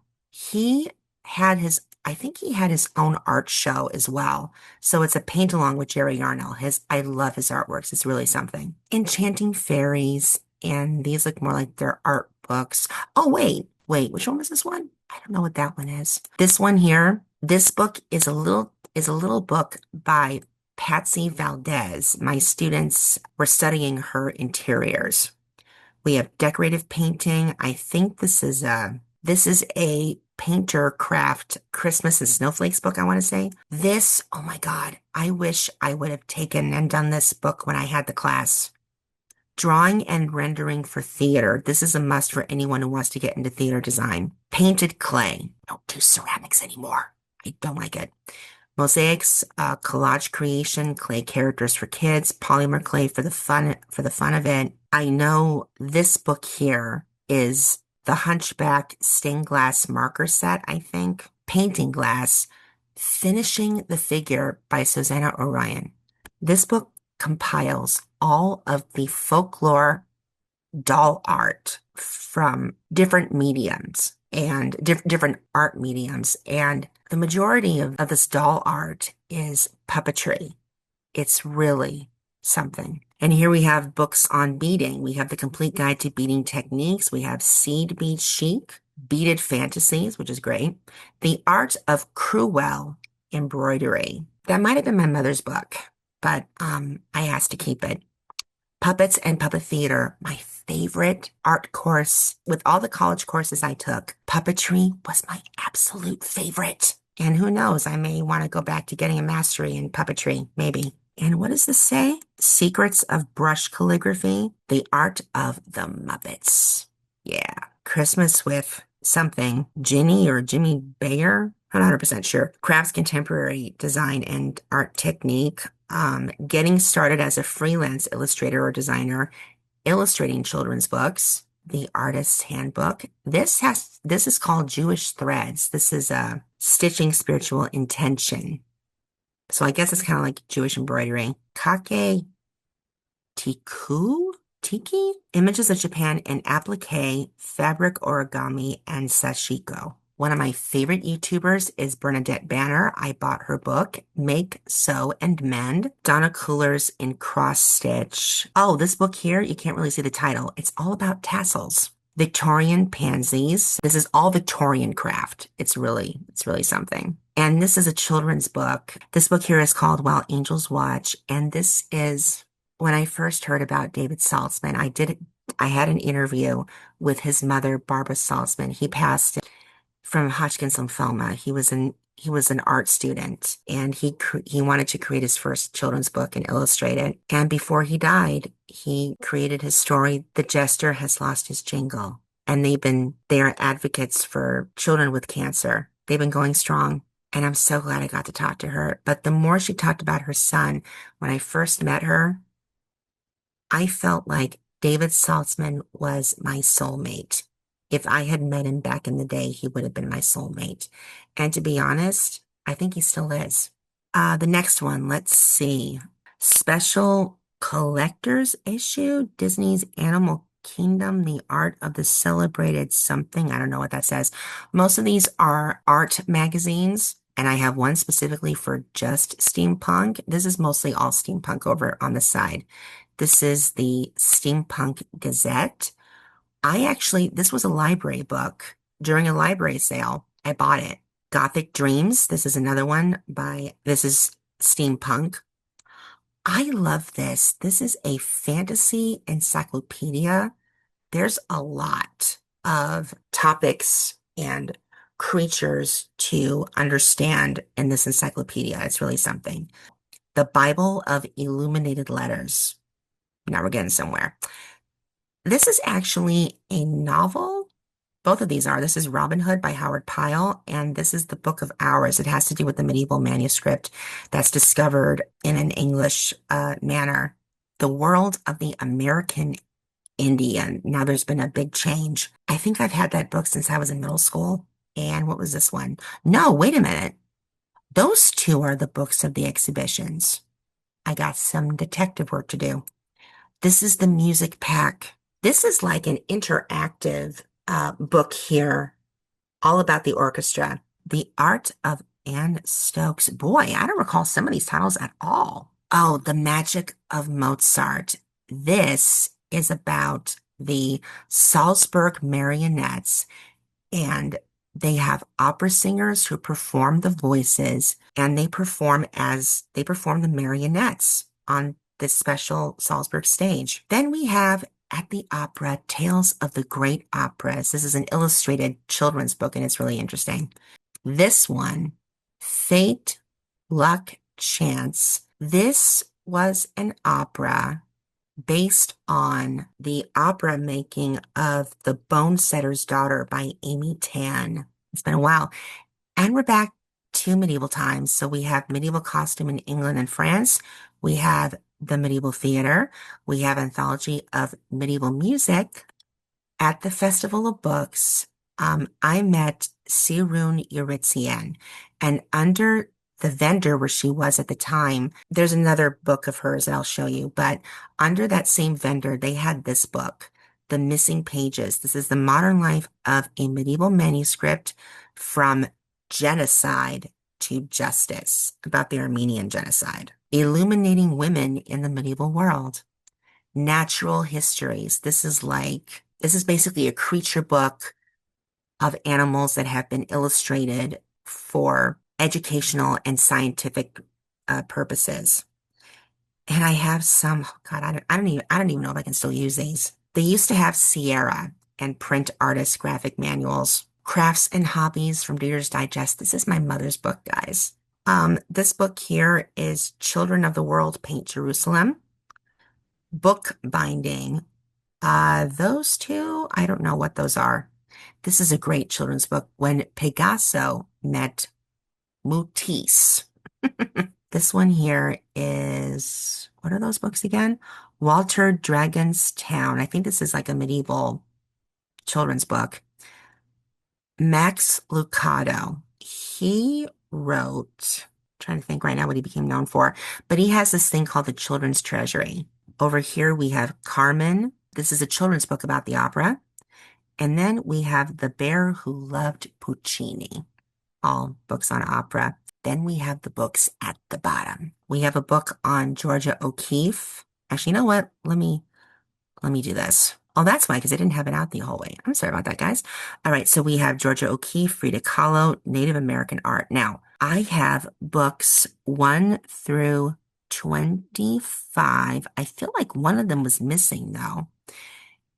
I think he had his own art show as well. So it's a paint along with Jerry Yarnell. I love his artworks. It's really something. Enchanting Fairies. And these look more like their art books. Oh, wait, which one was this one? I don't know what that one is. This one here, This book is a little book by Patsy Valdez. My students were studying her interiors. We have decorative painting. I think this is a painter craft Christmas and snowflakes book, I want to say. This, oh my God, I wish I would have taken and done this book when I had the class. Drawing and rendering for theater. This is a must for anyone who wants to get into theater design. Painted clay. Don't do ceramics anymore. I don't like it. Mosaics, collage creation, clay characters for kids, polymer clay for the fun of it. I know this book here is the Hunchback stained glass marker set, I think. Painting glass, Finishing the Figure by Susanna Orion. This book compiles all of the folklore doll art from different mediums and different art mediums. And the majority of this doll art is puppetry. It's really something. And here we have books on beading. We have the complete guide to beading techniques. We have seed bead chic, beaded fantasies, which is great. The art of Cruel embroidery. That might have been my mother's book, but I asked to keep it. Puppets and Puppet Theater, my favorite art course. With all the college courses I took, puppetry was my absolute favorite. And who knows, I may want to go back to getting a mastery in puppetry, maybe. And what does this say? Secrets of Brush Calligraphy, the Art of the Muppets. Yeah, Christmas with something. Ginny or Jimmy Bayer? I'm not 100% sure. Crafts Contemporary Design and Art Technique. Getting started as a freelance illustrator or designer, illustrating children's books. The Artist's Handbook. This is called Jewish Threads. This is stitching spiritual intention. So I guess it's kind of like Jewish embroidery. Kake Tiku? Tiki? Images of Japan in applique, fabric origami, and sashiko. One of my favorite YouTubers is Bernadette Banner. I bought her book, Make, Sew, and Mend. Donna Coolers in Cross Stitch. Oh, this book here, you can't really see the title. It's all about tassels. Victorian Pansies. This is all Victorian craft. It's really something. And this is a children's book. This book here is called While Angels Watch. And this is when I first heard about David Saltzman. I had an interview with his mother, Barbara Saltzman. He passed from Hotchkiss lymphoma. He was an art student, and he wanted to create his first children's book and illustrate it. And before he died, he created his story, The Jester Has Lost His Jingle. And they are advocates for children with cancer. They've been going strong. And I'm so glad I got to talk to her. But the more she talked about her son, when I first met her, I felt like David Saltzman was my soulmate. If I had met him back in the day, he would have been my soulmate. And to be honest, I think he still is. The next one, let's see. Special collector's issue, Disney's Animal Kingdom, The Art of the Celebrated something. I don't know what that says. Most of these are art magazines, and I have one specifically for just steampunk. This is mostly all steampunk over on the side. This is the Steampunk Gazette. This was a library book. During a library sale, I bought it. Gothic Dreams. This is another one this is steampunk. I love this. This is a fantasy encyclopedia. There's a lot of topics and creatures to understand in this encyclopedia. It's really something. The Bible of Illuminated Letters. Now we're getting somewhere. This is actually a novel. Both of these are. This is Robin Hood by Howard Pyle, and this is the Book of Hours. It has to do with the medieval manuscript that's discovered in an English manner. The World of the American Indian. Now there's been a big change. I think I've had that book since I was in middle school. And what was this one? No, wait a minute. Those two are the books of the exhibitions. I got some detective work to do. This is the music pack. This is like an interactive book here, all about the orchestra. The Art of Anne Stokes. Boy, I don't recall some of these titles at all. Oh, The Magic of Mozart. This is about the Salzburg marionettes and They have opera singers who perform the voices, and they perform the marionettes on this special Salzburg stage. Then we have at the opera Tales of the Great Operas. This is an illustrated children's book, and it's really interesting. This one, Fate, Luck, Chance. This was an opera based on the opera making of The Bone Setter's Daughter by Amy Tan. It's been a while. And we're back to medieval times. So we have medieval costume in England and France. We have the medieval theater. We have anthology of medieval music. At the Festival of Books, I met Sirun Eurithian, and under the vendor where she was at the time, there's another book of hers that I'll show you, but under that same vendor, they had this book, The Missing Pages. This is the modern life of a medieval manuscript from genocide to justice about the Armenian genocide, illuminating women in the medieval world. Natural histories. This is basically a creature book of animals that have been illustrated for educational and scientific purposes. And I have some, oh God, I don't even know if I can still use these. They used to have Sierra and print artist graphic manuals, crafts and hobbies from Reader's Digest. This is my mother's book, guys. This book here is Children of the World Paint Jerusalem. Book binding. Those two, I don't know what those are. This is a great children's book, When Pegaso Met Mutis. This one here is, what are those books again? Walter Dragon's Town. I think this is like a medieval children's book. Max Lucado. He wrote, I'm trying to think right now what he became known for, but he has this thing called the Children's Treasury. Over here we have Carmen. This is a children's book about the opera. And then we have The Bear Who Loved Puccini, all books on opera. Then we have the books at the bottom. We have a book on Georgia O'Keeffe. Actually, you know what? Let me do this. Oh, that's why, because I didn't have it out the whole way. I'm sorry about that, guys. All right, so we have Georgia O'Keeffe, Frida Kahlo, Native American art. Now, I have books 1 through 25. I feel like one of them was missing, though.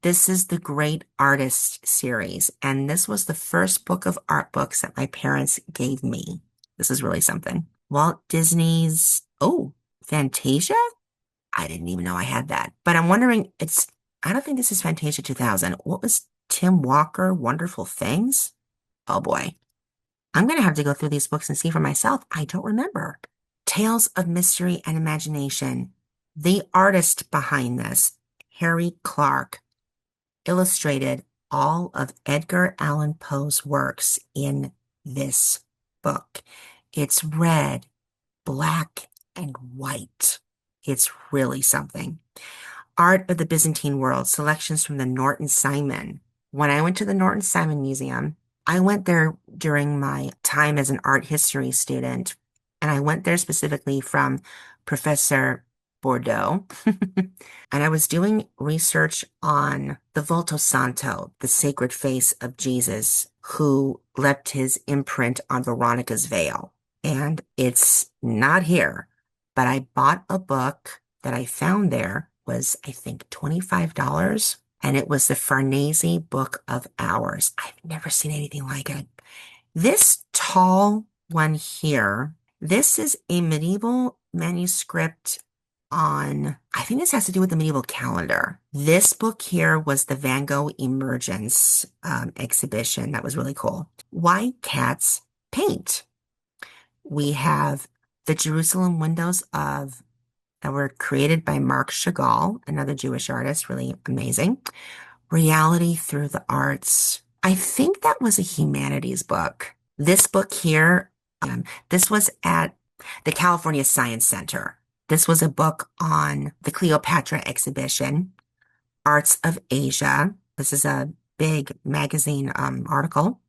This is the Great Artist series, and this was the first book of art books that my parents gave me. This is really something. Walt Disney's, oh, Fantasia? I didn't even know I had that. But I'm wondering, I don't think this is Fantasia 2000. What was Tim Walker, Wonderful Things? Oh boy. I'm going to have to go through these books and see for myself. I don't remember. Tales of Mystery and Imagination. The artist behind this, Harry Clark, illustrated all of Edgar Allan Poe's works in this book. It's red, black, and white. It's really something. Art of the Byzantine World, selections from the Norton Simon. When I went to the Norton Simon Museum, I went there during my time as an art history student, and I went there specifically from Professor Bordeaux. And I was doing research on the Volto Santo, the sacred face of Jesus, who left his imprint on Veronica's veil. And it's not here, but I bought a book that I found there, was I think $25, and it was the Farnese Book of Hours. I've never seen anything like it. This tall one here, this is a medieval manuscript on, I think this has to do with the medieval calendar. This book here was the Van Gogh Emergence exhibition. That was really cool. Why Cats Paint. We have the Jerusalem windows that were created by Marc Chagall, another Jewish artist, really amazing. Reality Through the Arts. I think that was a humanities book. This book here, this was at the California Science Center. This was a book on the Cleopatra exhibition, Arts of Asia. This is a big magazine article.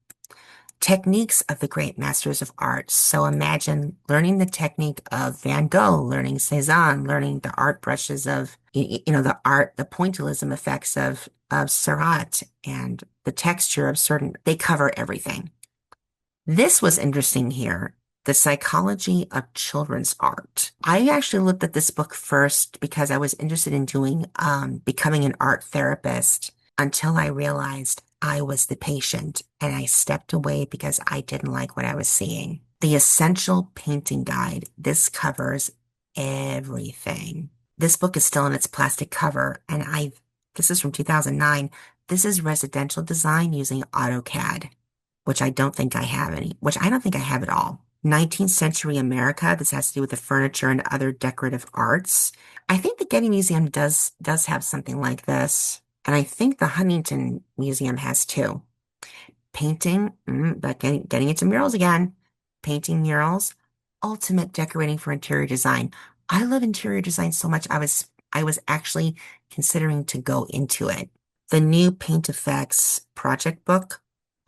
Techniques of the Great Masters of Art. So imagine learning the technique of Van Gogh, learning Cezanne, learning the art brushes of, the pointillism effects of Seurat and the texture of certain, they cover everything. This was interesting here. The Psychology of Children's Art. I actually looked at this book first because I was interested in becoming an art therapist until I realized I was the patient and I stepped away because I didn't like what I was seeing. The Essential Painting Guide. This covers everything. This book is still in its plastic cover, and this is from 2009. This is residential design using AutoCAD, which I don't think I have any, which I don't think I have at all. 19th century America. This has to do with the furniture and other decorative arts. I think the Getty Museum does have something like this. And I think the Huntington Museum has too. Painting, but getting into murals again. Painting murals, ultimate decorating for interior design. I love interior design so much. I was actually considering to go into it. The new Paint Effects project book,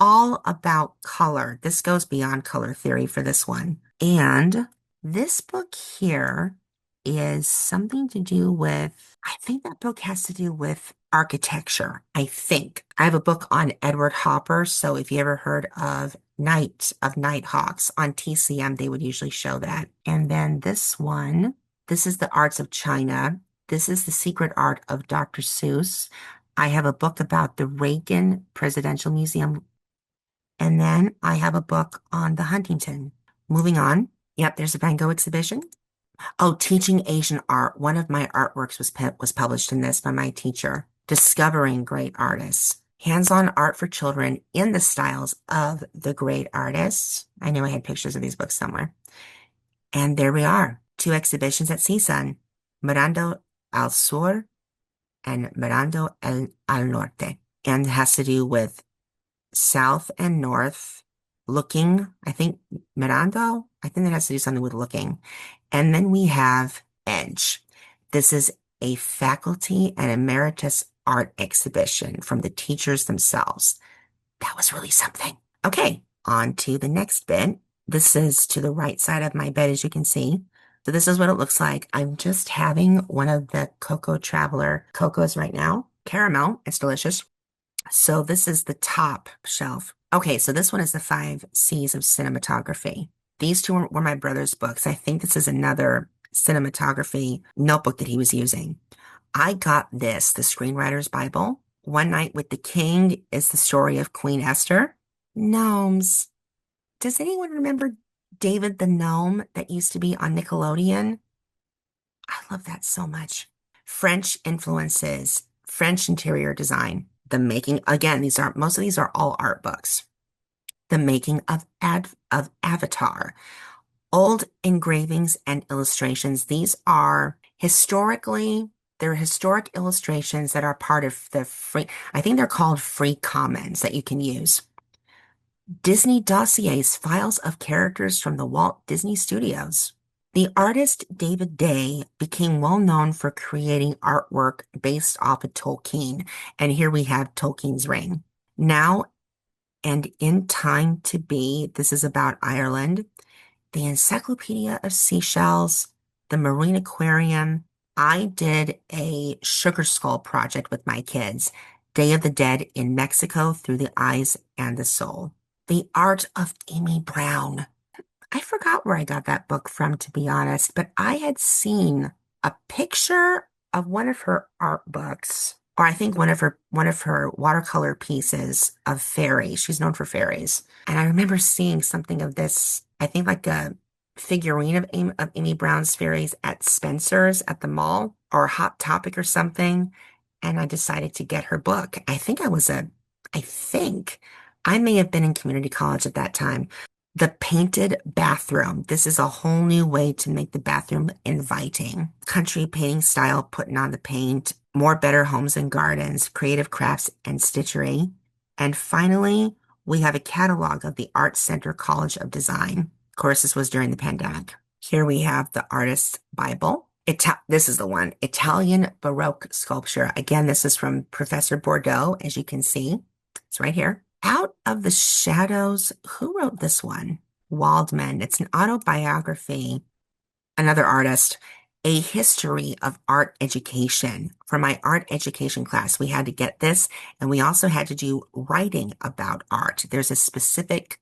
all about color. This goes beyond color theory for this one. And this book here is something to do with, I think that book has to do with architecture. I think. I have a book on Edward Hopper, so if you ever heard of Nighthawks on TCM, they would usually show that. And then this one, this is The Arts of China. This is The Secret Art of Dr. Seuss. I have a book about the Reagan Presidential Museum. And then I have a book on the Huntington. Moving on. Yep, there's a Van Gogh exhibition. Oh, Teaching Asian Art. One of my artworks was published in this by my teacher. Discovering Great Artists. Hands-on art for children in the styles of the great artists. I knew I had pictures of these books somewhere. And there we are. Two exhibitions at CSUN. Mirando al Sur and Mirando al Norte. And it has to do with south and north, looking, I think Mirando, I think that has to do something with looking. And then we have Edge. This is a faculty and emeritus art exhibition from the teachers themselves. That was really something. Okay, on to the next bit. This is to the right side of my bed, as you can see. So this is what it looks like. I'm just having one of the Cocoa Traveler Cocos right now. Caramel, it's delicious. So this is the top shelf. Okay, so this one is the 5 C's of cinematography. These two were my brother's books. I think this is another cinematography notebook that he was using. I got this, the Screenwriter's Bible. One Night with the King is the story of Queen Esther. Gnomes. Does anyone remember David the Gnome that used to be on Nickelodeon? I love that so much. French influences, French interior design. The making, again, most of these are all art books. The making of Avatar. Old engravings and illustrations. These are they're historic illustrations that are part of the free, I think they're called free commons that you can use. Disney dossiers, files of characters from the Walt Disney Studios. The artist David Day became well known for creating artwork based off of Tolkien. And here we have Tolkien's Ring. Now and in Time to Be, this is about Ireland. The Encyclopedia of Seashells, the Marine Aquarium. I did a sugar skull project with my kids. Day of the Dead in Mexico through the eyes and the soul. The Art of Amy Brown. I forgot where I got that book from, to be honest, but I had seen a picture of one of her art books, or I think one of her watercolor pieces of fairies. She's known for fairies. And I remember seeing something of this, I think like a figurine of Amy Brown's fairies at Spencer's at the mall or Hot Topic or something. And I decided to get her book. I think I may have been in community college at that time. The Painted Bathroom. This is a whole new way to make the bathroom inviting. Country painting style, putting on the paint, more Better Homes and Gardens, creative crafts and stitchery. And finally, we have a catalog of the Art Center College of Design. Of course, this was during the pandemic. Here we have the Artist's Bible. This is the one, Italian Baroque sculpture. Again, this is from Professor Bordeaux, as you can see. It's right here. Out of the Shadows. Who wrote this one? Waldman. It's an autobiography. Another artist. A History of Art Education. For my art education class, we had to get this, and we also had to do writing about art. There's a specific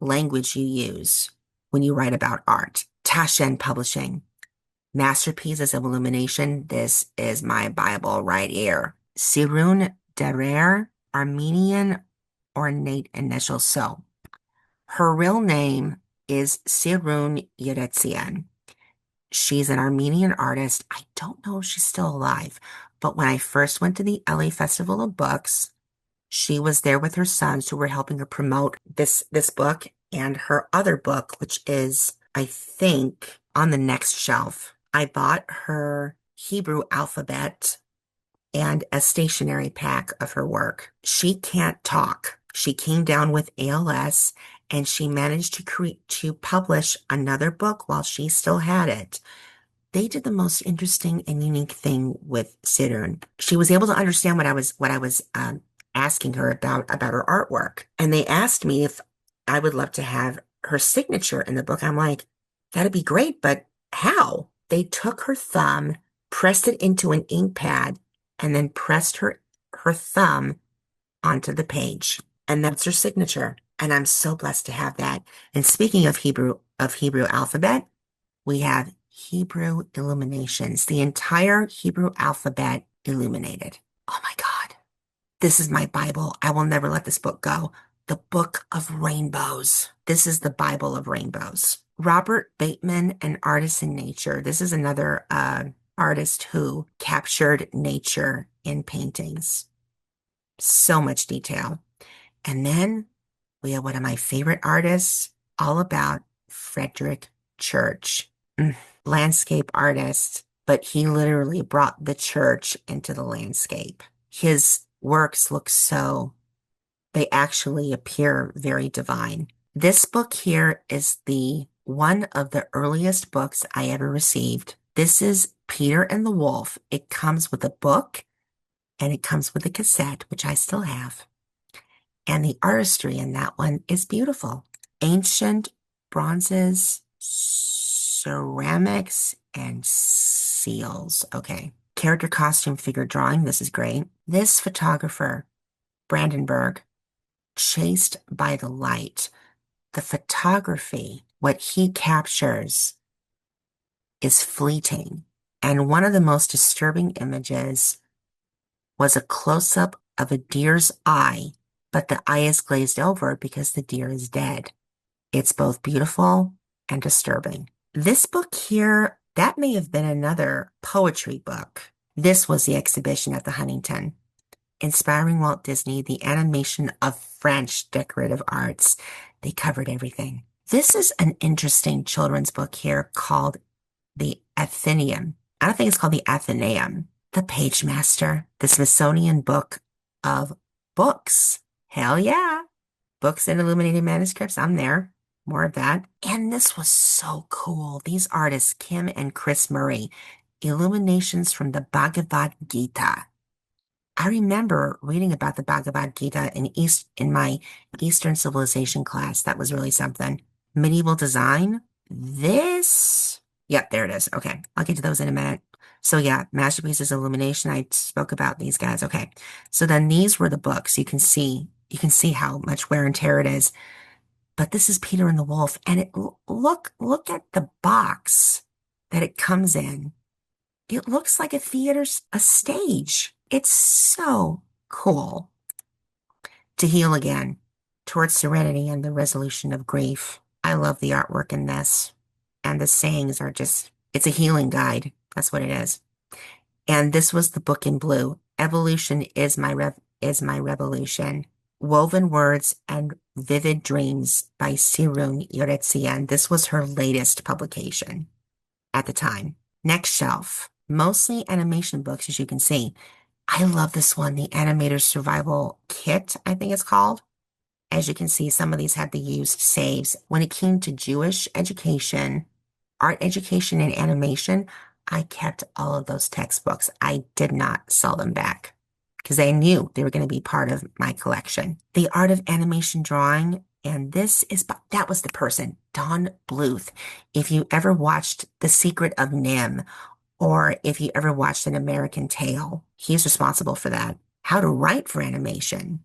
language you use when you write about art. Taschen Publishing. Masterpieces of Illumination. This is my Bible right here. Sirun Derer, Armenian ornate initials. So her real name is Sirun Yeretsian. She's an Armenian artist. I don't know if she's still alive, but when I first went to the LA Festival of Books, she was there with her sons who were helping her promote this book and her other book, which is, I think, on the next shelf. I bought her Hebrew alphabet and a stationery pack of her work. She can't talk. She came down with ALS and she managed to publish another book while she still had it. They did the most interesting and unique thing with Sidern. She was able to understand what I was asking her about her artwork. And they asked me if I would love to have her signature in the book. I'm like, that'd be great, but how? They took her thumb, pressed it into an ink pad, and then pressed her thumb onto the page. And that's her signature. And I'm so blessed to have that. And speaking of Hebrew alphabet, we have Hebrew illuminations, the entire Hebrew alphabet illuminated. Oh my God. This is my Bible. I will never let this book go. The Book of Rainbows. This is the Bible of Rainbows. Robert Bateman, an artist in nature. This is another artist who captured nature in paintings. So much detail. And then we have one of my favorite artists, all about Frederick Church. Landscape artist, but he literally brought the church into the landscape. His works look they actually appear very divine. This book here is one of the earliest books I ever received. This is Peter and the Wolf. It comes with a book and it comes with a cassette, which I still have. And the artistry in that one is beautiful. Ancient bronzes, ceramics, and seals. Okay. Character costume figure drawing. This is great. This photographer, Brandenburg, chased by the light. The photography, what he captures is fleeting. And one of the most disturbing images was a close-up of a deer's eye, but the eye is glazed over because the deer is dead. It's both beautiful and disturbing. This book here, that may have been another poetry book. This was the exhibition at the Huntington. Inspiring Walt Disney, the animation of French decorative arts. They covered everything. This is an interesting children's book here called The Athenaeum. I don't think it's called The Athenaeum. The Page Master, the Smithsonian Book of Books. Hell yeah. Books and illuminated manuscripts. I'm there. More of that. And this was so cool. These artists, Kim and Chris Murray, illuminations from the Bhagavad Gita. I remember reading about the Bhagavad Gita in my Eastern Civilization class. That was really something. Medieval design. Yep, there it is. Okay, I'll get to those in a minute. So yeah, Masterpieces Illumination. I spoke about these guys. Okay, so then these were the books. You can see how much wear and tear it is. But this is Peter and the Wolf, and look at the box that it comes in. It looks like a stage. It's so cool. To Heal Again, Towards Serenity and the Resolution of Grief. I love the artwork in this, and the sayings are it's a healing guide. That's what it is. And this was the book in blue. Evolution is my revolution. Woven Words and Vivid Dreams by Sirun Yeretsian. This was her latest publication at the time. Next shelf, mostly animation books, as you can see. I love this one, the Animator's Survival Kit, I think it's called. As you can see, some of these had the used saves. When it came to Jewish education, art education, and animation, I kept all of those textbooks. I did not sell them back because I knew they were going to be part of my collection. The Art of Animation Drawing, and that was the person, Don Bluth. If you ever watched The Secret of Nim, or if you ever watched An American Tail, he's responsible for that. How to write for animation.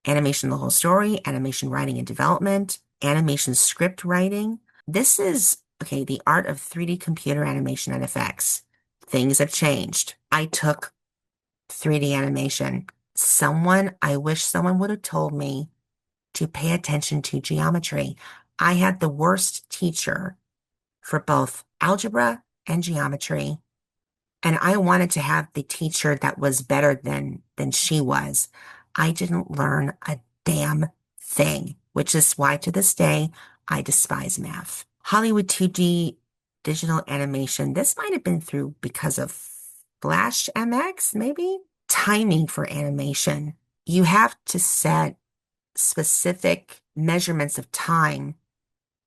Animation, the whole story, animation writing and development. animation script writing. This is, okay, the art of 3D computer animation and effects. Things have changed. I took 3D animation. I wish someone would have told me to pay attention to geometry. I had the worst teacher for both algebra and geometry. And I wanted to have the teacher that was better than she was. I didn't learn a damn thing, which is why to this day I despise math. Hollywood 2D digital animation. This might have been through because of Flash MX, maybe? Timing for animation. You have to set specific measurements of time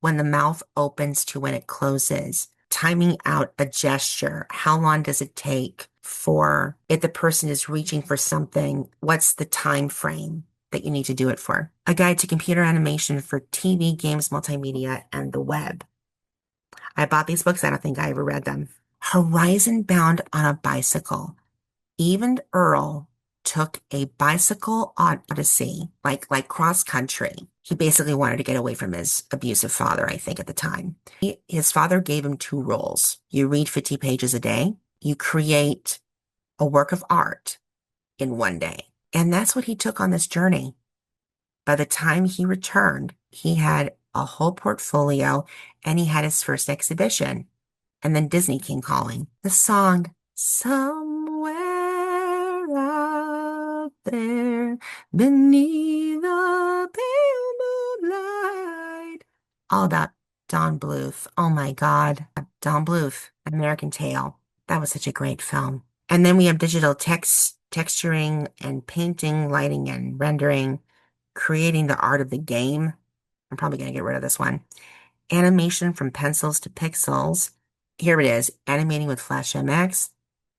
when the mouth opens to when it closes, timing out a gesture. How long does it take for if the person is reaching for something? What's the time frame that you need to do it for? A guide to computer animation for TV, games, multimedia, and the web. I bought these books. I don't think I ever read them. Horizon Bound on a Bicycle. Even Earl took a bicycle odyssey, like cross country. He basically wanted to get away from his abusive father, I think, at the time. His father gave him two roles. You read 50 pages a day. You create a work of art in one day. And that's what he took on this journey. By the time he returned, he had a whole portfolio and he had his first exhibition. And then Disney came calling. The song, Somewhere Out There Beneath the Pale Moonlight. All about Don Bluth. Oh my God. Don Bluth, American Tail. That was such a great film. And then we have digital texturing and painting, lighting and rendering, creating the art of the game. I'm probably going to get rid of this one. Animation from pencils to pixels. Here it is, animating with Flash MX.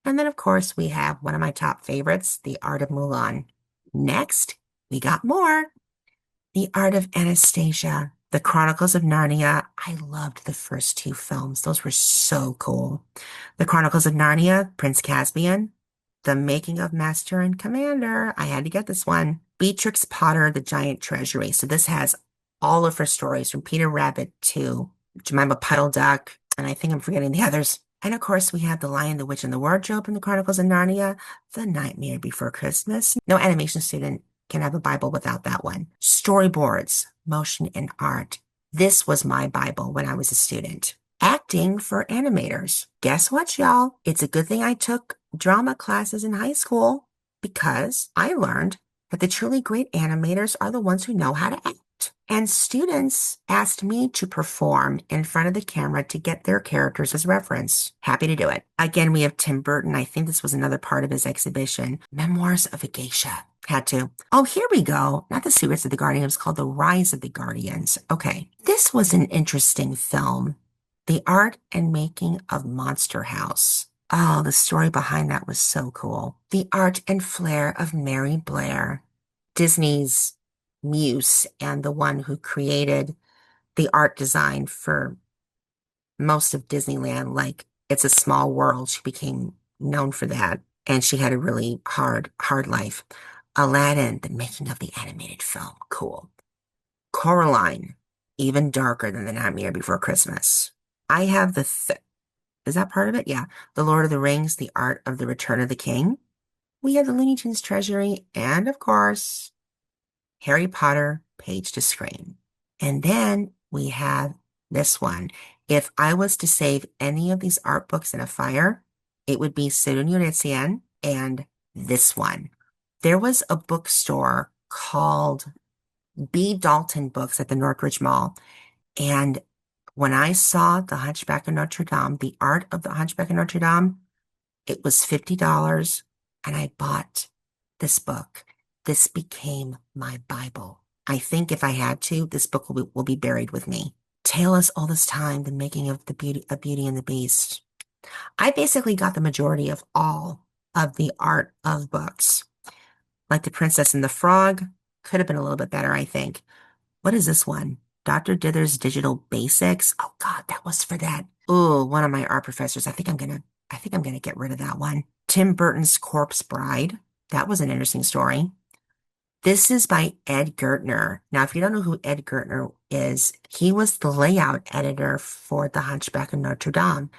And then, of course, we have one of my top favorites, The Art of Mulan. Next, we got more. The Art of Anastasia, The Chronicles of Narnia. I loved the first two films. Those were so cool. The Chronicles of Narnia, Prince Caspian. The Making of Master and Commander. I had to get this one. Beatrix Potter, The Giant Treasury. So this has all of her stories from Peter Rabbit to Jemima Puddle Duck, and I think I'm forgetting the others. And of course, we have The Lion, the Witch, and the Wardrobe in the Chronicles of Narnia, The Nightmare Before Christmas. No animation student can have a Bible without that one. Storyboards, motion, and art. This was my Bible when I was a student. Acting for animators. Guess what, y'all? It's a good thing I took drama classes in high school because I learned that the truly great animators are the ones who know how to act. And students asked me to perform in front of the camera to get their characters as reference. Happy to do it. Again, we have Tim Burton. I think this was another part of his exhibition. Memoirs of a Geisha. Had to. Oh, here we go. Not The Secrets of the Guardian. It was called The Rise of the Guardians. Okay. This was an interesting film. The Art and Making of Monster House. Oh, the story behind that was so cool. The Art and Flair of Mary Blair. Disney's muse and the one who created the art design for most of Disneyland. Like It's a Small World. She became known for that. And she had a really hard life. Aladdin, the making of the animated film. Cool. Coraline, even darker than The Nightmare Before Christmas. I have is that part of it? Yeah. The Lord of the Rings, The Art of the Return of the King. We have the Looney Tunes Treasury, and of course, Harry Potter, Page to Screen. And then we have this one. If I was to save any of these art books in a fire, it would be Sirun Yuretien and this one. There was a bookstore called B. Dalton Books at the Northridge Mall. And when I saw The Hunchback of Notre Dame, the art of The Hunchback of Notre Dame, it was $50. And I bought this book. This became my Bible. I think if I had to, this book will be buried with me. Tale Us All This Time, The Making of Beauty and the Beast. I basically got the majority of all of the art of books. Like The Princess and the Frog, could have been a little bit better, I think. What is this one? Dr. Dither's Digital Basics. Oh God, that was for that. Oh, one of my art professors. I think I'm gonna get rid of that one. Tim Burton's Corpse Bride. That was an interesting story. This is by Ed Gertner. Now, if you don't know who Ed Gertner is, he was the layout editor for The Hunchback of Notre Dame.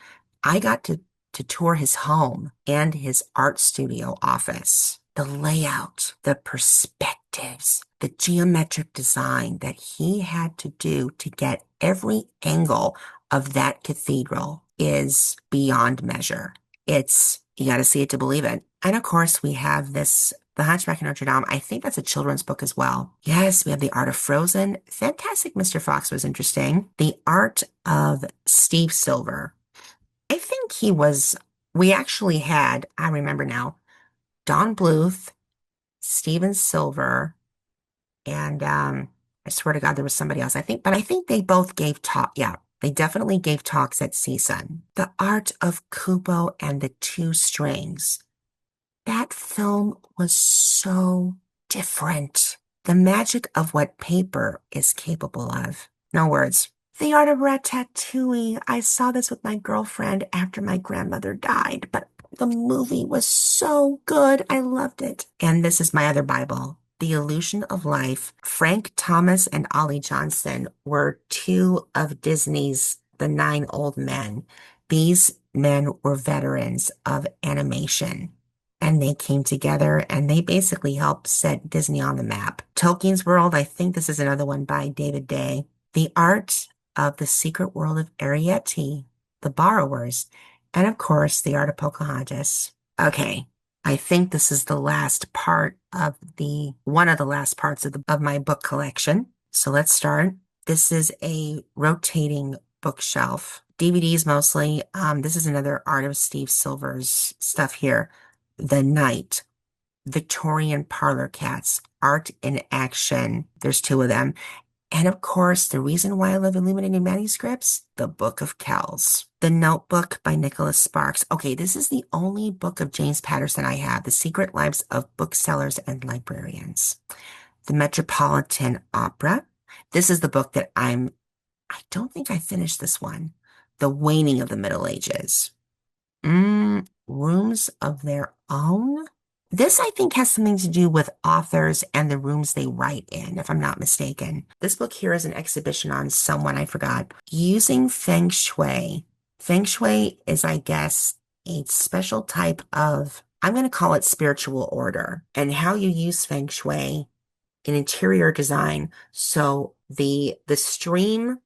I got to tour his home and his art studio office. The layout, the perspectives, the geometric design that he had to do to get every angle of that cathedral is beyond measure. You got to see it to believe it. And of course, we have this, The Hunchback of Notre Dame. I think that's a children's book as well. Yes, we have The Art of Frozen. Fantastic Mr. Fox was interesting. The Art of Steve Silver. I think we actually had, I remember now, Don Bluth, Steven Silver, and I swear to God, there was somebody else. I think they both gave talk. Yeah, they definitely gave talks at CSUN. The Art of Kubo and the Two Strings. That film was so different. The magic of what paper is capable of. No words. The Art of Ratatouille. I saw this with my girlfriend after my grandmother died, but the movie was so good. I loved it. And this is my other Bible, The Illusion of Life. Frank Thomas and Ollie Johnston were two of Disney's The Nine Old Men. These men were veterans of animation. And they came together and they basically helped set Disney on the map. Tolkien's World, I think this is another one by David Day. The Art of the Secret World of Arrietty, The Borrowers, and of course, The Art of Pocahontas. Okay, I think this is the last part of one of the last parts of my book collection. So let's start. This is a rotating bookshelf. DVDs mostly. This is another Art of Steve Silver's stuff here. The Night, Victorian Parlor Cats, Art in Action. There's two of them. And of course, The Reason Why I Love Illuminated Manuscripts, The Book of Kells. The Notebook by Nicholas Sparks. Okay, this is the only book of James Patterson I have, The Secret Lives of Booksellers and Librarians. The Metropolitan Opera. This is the book that I don't think I finished this one. The Waning of the Middle Ages. Rooms of Their Own. This, I think, has something to do with authors and the rooms they write in, if I'm not mistaken. This book here is an exhibition on someone I forgot. Using Feng Shui. Feng Shui is, I guess, a special type of, I'm going to call it spiritual order, and how you use Feng Shui in interior design. So the stream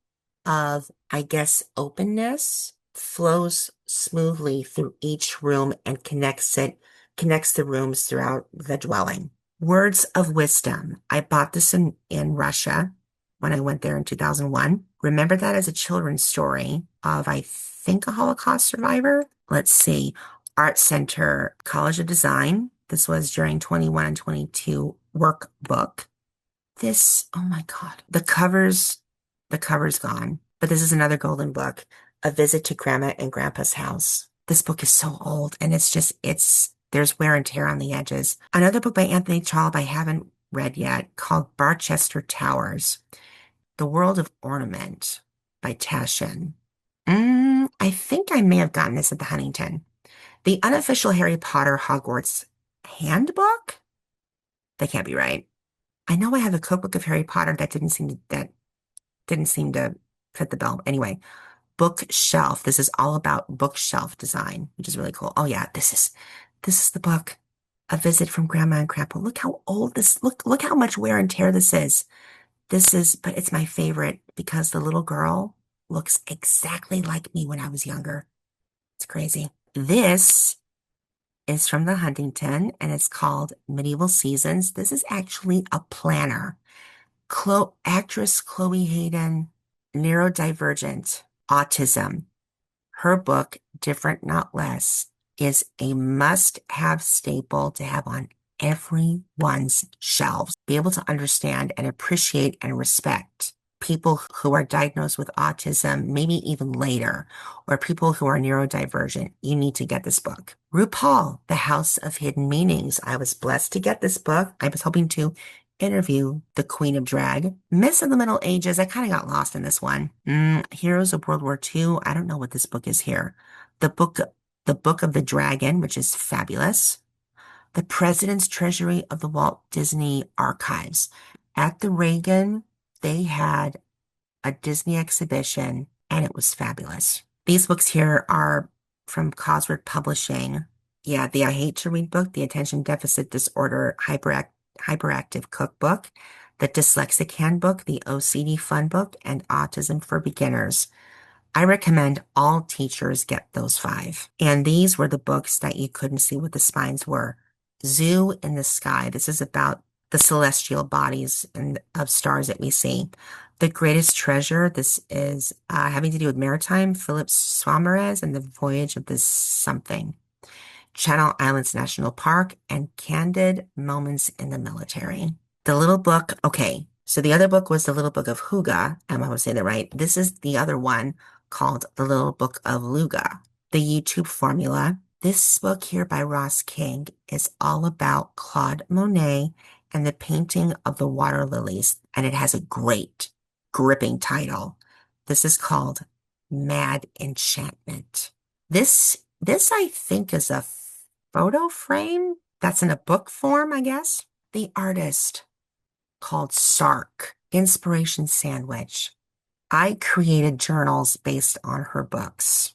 of, I guess, openness flows smoothly through each room and connects the rooms throughout the dwelling. Words of Wisdom. I bought this in Russia when I went there in 2001. Remember that as a children's story of, I think, a Holocaust survivor. Let's see. Art Center, College of Design. This was during 21 and 22 workbook. This, oh my God, the cover's gone. But this is another golden book, A Visit to Grandma and Grandpa's House. This book is so old, and there's wear and tear on the edges. Another book by Anthony Traub I haven't read yet, called Barchester Towers, The World of Ornament by Taschen. I think I may have gotten this at the Huntington. The Unofficial Harry Potter Hogwarts Handbook? That can't be right. I know I have a cookbook of Harry Potter that didn't seem to fit the bill. Anyway, Bookshelf. This is all about bookshelf design, which is really cool. Oh yeah, this is the book, A Visit from Grandma and Grandpa. Look how old look how much wear and tear this is. But it's my favorite because the little girl looks exactly like me when I was younger. It's crazy. This is from the Huntington and it's called Medieval Seasons. This is actually a planner. Actress Chloe Hayden, neurodivergent, autism. Her book, Different Not Less, is a must-have staple to have on everyone's shelves. Be able to understand and appreciate and respect people who are diagnosed with autism, maybe even later, or people who are neurodivergent. You need to get this book. RuPaul, The House of Hidden Meanings. I was blessed to get this book. I was hoping to interview the Queen of Drag. Miss of the Middle Ages. I kind of got lost in this one. Heroes of World War II. I don't know what this book is here. The Book of the Dragon, which is fabulous. The President's Treasury of the Walt Disney Archives. At the Reagan, they had a Disney exhibition, and it was fabulous. These books here are from Cosworth Publishing. Yeah, the I Hate to Read book, the Attention Deficit Disorder Hyperactive Cookbook, the Dyslexic Handbook, the OCD Fun Book, and Autism for Beginners. I recommend all teachers get those 5. And these were the books that you couldn't see what the spines were. Zoo in the Sky. This is about the celestial bodies and of stars that we see. The Greatest Treasure. This is having to do with maritime. Philip Saumarez and the Voyage of the Something. Channel Islands National Park and Candid Moments in the Military. The Little Book. Okay, so the other book was The Little Book of Huga. I was saying that right. This is the other one called The Little Book of Luga. The YouTube Formula. This book here by Ross King is all about Claude Monet and the painting of the water lilies, and it has a great, gripping title. This is called Mad Enchantment. This I think is a photo frame that's in a book form, I guess. The artist called Sark, Inspiration Sandwich. I created journals based on her books.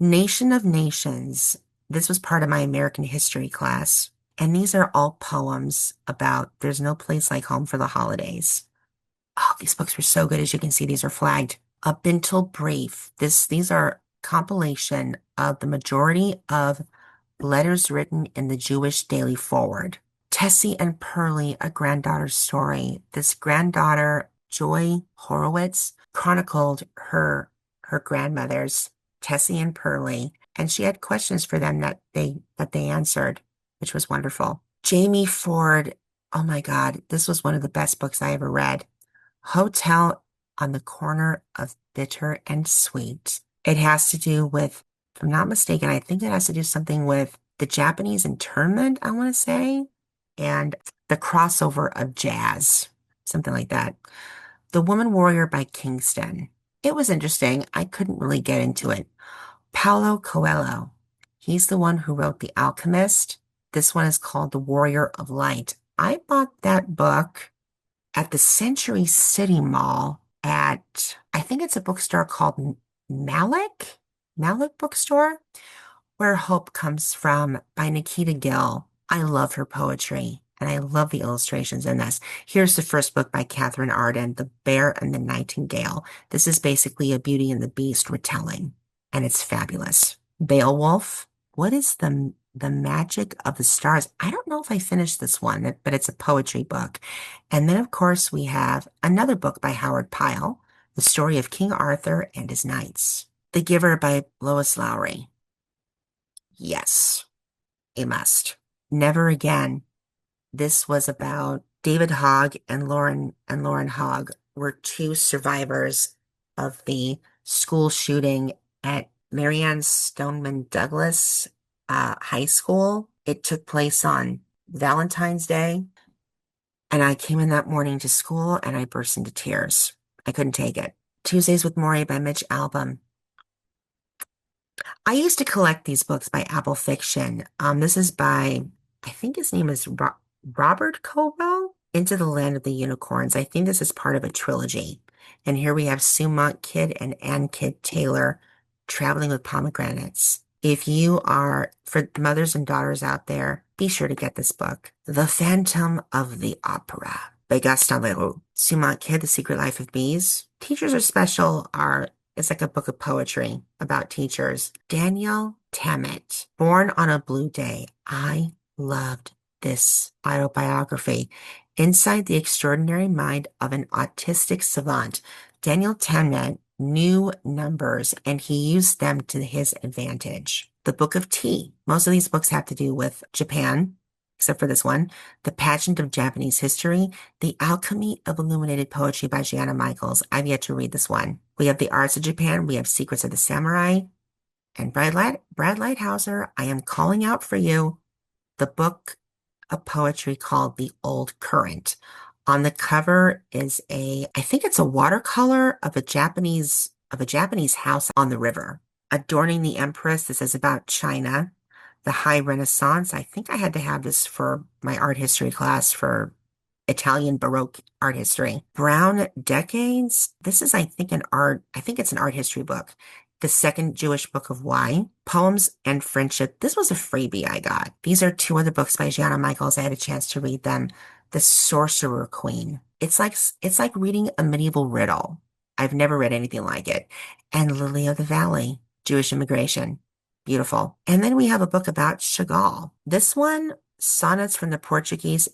Nation of Nations. This was part of my American history class. And these are all poems about there's no place like home for the holidays. Oh, these books were so good. As you can see, these are flagged. A Bintel Brief. These are compilation of the majority of letters written in the Jewish Daily Forward. Tessie and Pearlie, A Granddaughter's Story. This granddaughter, Joy Horowitz, chronicled her grandmothers, Tessie and Pearlie, and she had questions for them that they answered, which was wonderful. Jamie Ford, oh my God, this was one of the best books I ever read. Hotel on the Corner of Bitter and Sweet. It has to do with, if I'm not mistaken, I think it has to do something with the Japanese internment, I want to say, and the crossover of jazz, something like that. The Woman Warrior by Kingston. It was interesting. I couldn't really get into it. Paulo Coelho. He's the one who wrote The Alchemist. This one is called The Warrior of Light. I bought that book at the Century City Mall at, I think it's a bookstore called Malik Bookstore, Where Hope Comes From by Nikita Gill. I love her poetry, and I love the illustrations in this. Here's the first book by Catherine Arden, The Bear and the Nightingale. This is basically a Beauty and the Beast retelling, and it's fabulous. Beowulf. What is the Magic of the Stars? I don't know if I finished this one, but it's a poetry book. And then, of course, we have another book by Howard Pyle, The Story of King Arthur and His Knights. The Giver by Lois Lowry. Yes, a must. Never Again. This was about David Hogg and Lauren Hogg were 2 survivors of the school shooting at Marianne Stoneman Douglas High School. It took place on Valentine's Day, and I came in that morning to school and I burst into tears. I couldn't take it. Tuesdays with Morrie by Mitch Albom. I used to collect these books by Apple Fiction. This is by, I think his name is Robert Cowell, Into the Land of the Unicorns. I think this is part of a trilogy. And here we have Sue Monk Kidd and Ann Kidd Taylor, Traveling with Pomegranates. If you are, for mothers and daughters out there, be sure to get this book. The Phantom of the Opera by Gaston Leroux. Sue Monk Kidd, The Secret Life of Bees. Teachers Are Special it's like a book of poetry about teachers. Daniel Tammet, Born on a Blue Day. I loved this autobiography. Inside the Extraordinary Mind of an Autistic Savant. Daniel Tammet knew numbers and he used them to his advantage. The Book of Tea. Most of these books have to do with Japan, except for this one. The Pageant of Japanese History. The Alchemy of Illuminated Poetry by Gianna Michaels. I've yet to read this one. We have The Arts of Japan. We have Secrets of the Samurai. And Brad Lighthouser, I am calling out for you the book of poetry called The Old Current. On the cover is I think it's a watercolor of a Japanese house on the river. Adorning the Empress. This is about China. The High Renaissance. I think I had to have this for my art history class for Italian Baroque art history. Brown Decades. This is, I think it's an art history book. The Second Jewish Book of Why. Poems and Friendship. This was a freebie I got. These are two other books by Gianna Michaels. I had a chance to read them. The Sorcerer Queen. It's like reading a medieval riddle. I've never read anything like it. And Lily of the Valley, Jewish Immigration. Beautiful. And then we have a book about Chagall. This one, Sonnets from the Portuguese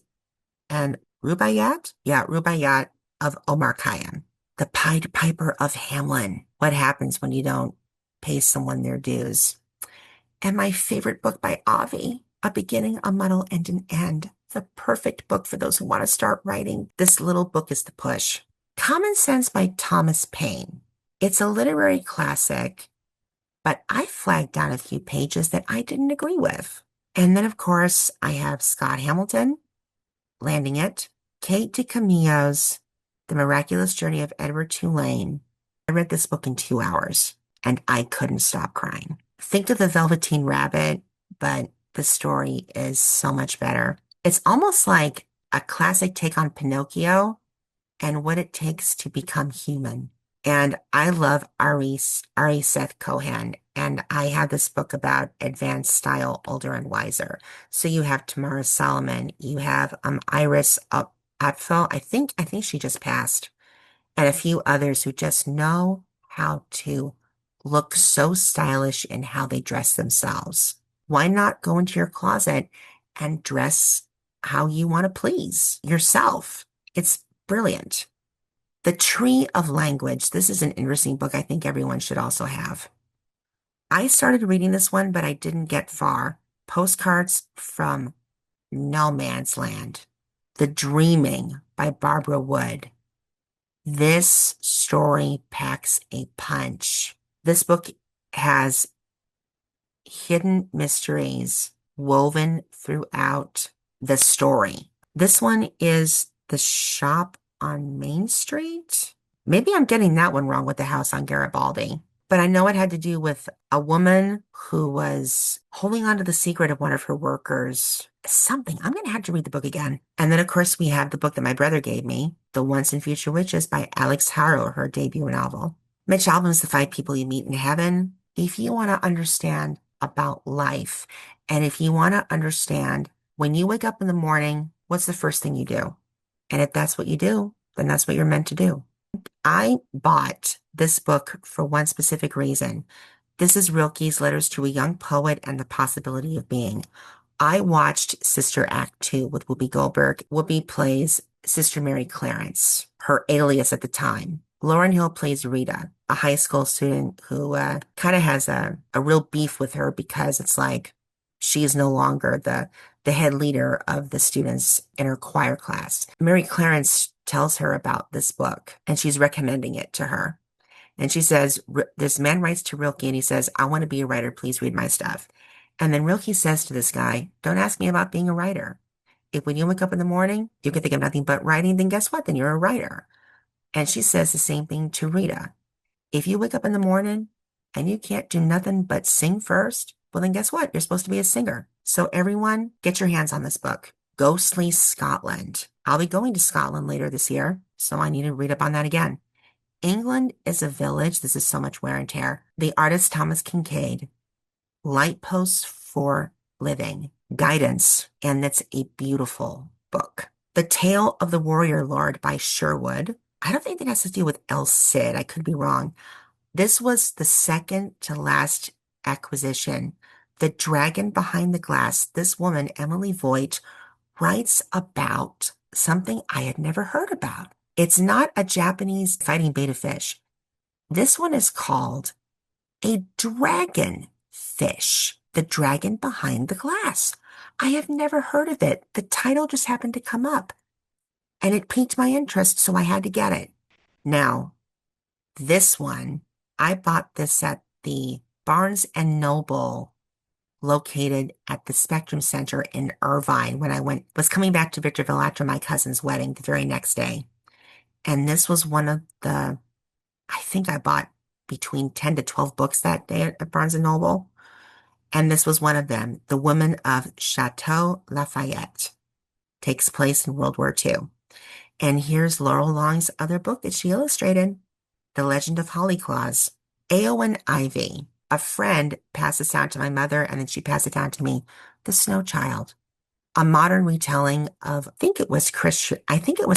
and Rubaiyat? Yeah, Rubaiyat of Omar Khayyam. The Pied Piper of Hamelin. What happens when you don't pay someone their dues? And my favorite book by Avi, A Beginning, a Muddle, and an End. The perfect book for those who want to start writing. This little book is the push. Common Sense by Thomas Paine. It's a literary classic, but I flagged down a few pages that I didn't agree with. And then, of course, I have Scott Hamilton, Landing It, Kate DiCamillo's The Miraculous Journey of Edward Tulane. I read this book in 2 hours, and I couldn't stop crying. Think of The Velveteen Rabbit, but the story is so much better. It's almost like a classic take on Pinocchio and what it takes to become human. And I love Ari Seth Cohen, and I have this book about advanced style, older and wiser. So you have Tamara Solomon, you have Iris Apfel. I think she just passed, and a few others who just know how to look so stylish in how they dress themselves. Why not go into your closet and dress how you want to please yourself? It's brilliant. The Tree of Language. This is an interesting book I think everyone should also have. I started reading this one, but I didn't get far. Postcards from No Man's Land. The Dreaming by Barbara Wood. This story packs a punch. This book has hidden mysteries woven throughout the story. This one is The Shop on Main Street. Maybe I'm getting that one wrong with The House on Garibaldi. But I know it had to do with a woman who was holding on to the secret of one of her workers. Something. I'm going to have to read the book again. And then, of course, we have the book that my brother gave me, The Once and Future Witches by Alex Harrow, her debut novel. Mitch Albom's The Five People You Meet in Heaven. If you want to understand about life, and if you want to understand when you wake up in the morning, what's the first thing you do? And if that's what you do, then that's what you're meant to do. I bought this book for one specific reason. This is Rilke's Letters to a Young Poet and the Possibility of Being. I watched Sister Act 2 with Whoopi Goldberg. Whoopi plays Sister Mary Clarence, her alias at the time. Lauryn Hill plays Rita, a high school student who kind of has a real beef with her because it's like she is no longer the head leader of the students in her choir class. Mary Clarence tells her about this book, and she's recommending it to her. And she says, this man writes to Rilke, and he says, I want to be a writer. Please read my stuff. And then Rilke says to this guy, don't ask me about being a writer. If when you wake up in the morning, you can think of nothing but writing, then guess what? Then you're a writer. And she says the same thing to Rita. If you wake up in the morning and you can't do nothing but sing first, well, then guess what? You're supposed to be a singer. So everyone, get your hands on this book. Ghostly Scotland. I'll be going to Scotland later this year, so I need to read up on that again. England is a Village. This is so much wear and tear. The artist Thomas Kincaid. Light Posts for Living. Guidance. And it's a beautiful book. The Tale of the Warrior Lord by Sherwood. I don't think that has to do with El Cid. I could be wrong. This was the second to last acquisition. The Dragon Behind the Glass. This woman, Emily Voigt, writes about something I had never heard about. It's not a Japanese fighting betta fish. This one is called a dragon fish. The Dragon Behind the Glass. I have never heard of it. The title just happened to come up, and it piqued my interest, so I had to get it. Now, this one, I bought this at the Barnes & Noble located at the Spectrum Center in Irvine when I was coming back to Victorville after my cousin's wedding the very next day. And this was one of I think I bought between 10 to 12 books that day at Barnes & Noble. And this was one of them. The Woman of Chateau Lafayette takes place in World War II. And here's Laurel Long's other book that she illustrated, The Legend of Hollyclaws. Eowyn Ivy, a friend, passed this down to my mother, and then she passed it down to me. The Snow Child, a modern retelling of, I think it was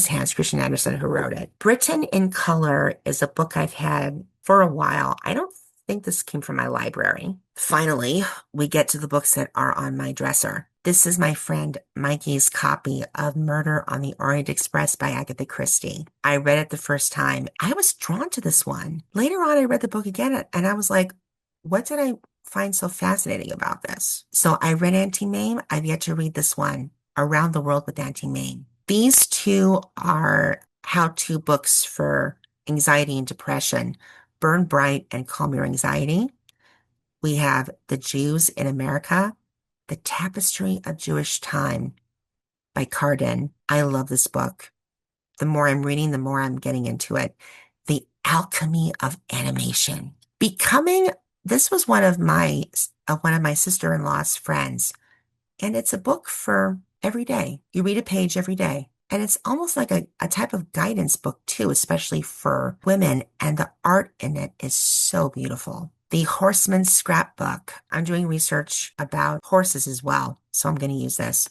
Hans Christian Andersen who wrote it. Britain in Color is a book I've had for a while. I don't think this came from my library. Finally, we get to the books that are on my dresser. This is my friend Mikey's copy of Murder on the Orient Express by Agatha Christie. I read it the first time. I was drawn to this one. Later on, I read the book again, and I was like, what did I find so fascinating about this? So I read Auntie Mame. I've yet to read this one, Around the World with Auntie Mame. These two are how-to books for anxiety and depression. Burn Bright and Calm Your Anxiety. We have The Jews in America, The Tapestry of Jewish Time by Carden. I love this book. The more I'm reading, the more I'm getting into it. The Alchemy of Animation. This was one of my sister-in-law's friends, and it's a book for every day. You read a page every day. And it's almost like a type of guidance book too, especially for women. And the art in it is so beautiful. The Horseman's Scrapbook. I'm doing research about horses as well, so I'm going to use this.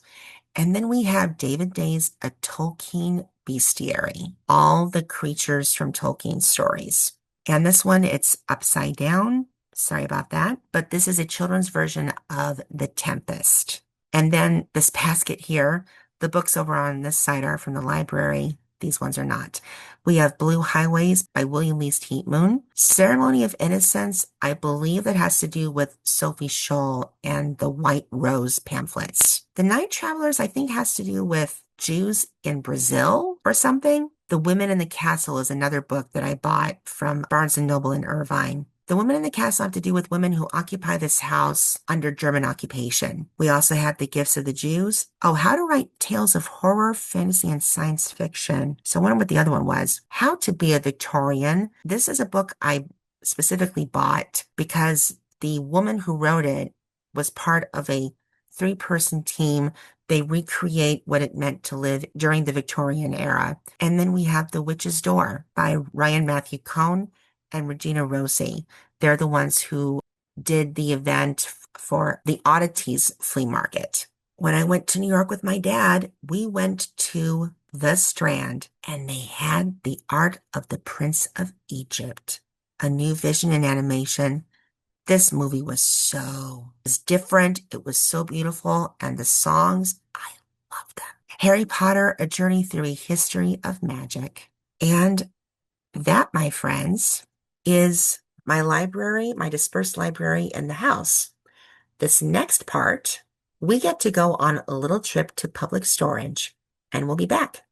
And then we have David Day's A Tolkien Bestiary. All the creatures from Tolkien stories. And this one, it's upside down. Sorry about that. But this is a children's version of The Tempest. And then this basket here, the books over on this side are from the library. These ones are not. We have Blue Highways by William Least Heat Moon. Ceremony of Innocence, I believe that has to do with Sophie Scholl and the White Rose pamphlets. The Night Travelers, I think, has to do with Jews in Brazil or something. The Women in the Castle is another book that I bought from Barnes & Noble in Irvine. The Women in the Castle have to do with women who occupy this house under German occupation. We also have The Gifts of the Jews. Oh, How to Write Tales of Horror, Fantasy, and Science Fiction. So I wonder what the other one was. How to Be a Victorian. This is a book I specifically bought because the woman who wrote it was part of a 3-person team. They recreate what it meant to live during the Victorian era. And then we have The Witch's Door by Ryan Matthew Cohn and Regina Rossi. They're the ones who did the event for the Oddities flea market. When I went to New York with my dad, we went to the Strand and they had the art of the Prince of Egypt, a new vision in animation. This movie was different. It was so beautiful. And the songs, I love them. Harry Potter, A Journey Through a History of Magic. And that, my friends, is my library, my dispersed library in the house. This next part, we get to go on a little trip to public storage, and we'll be back.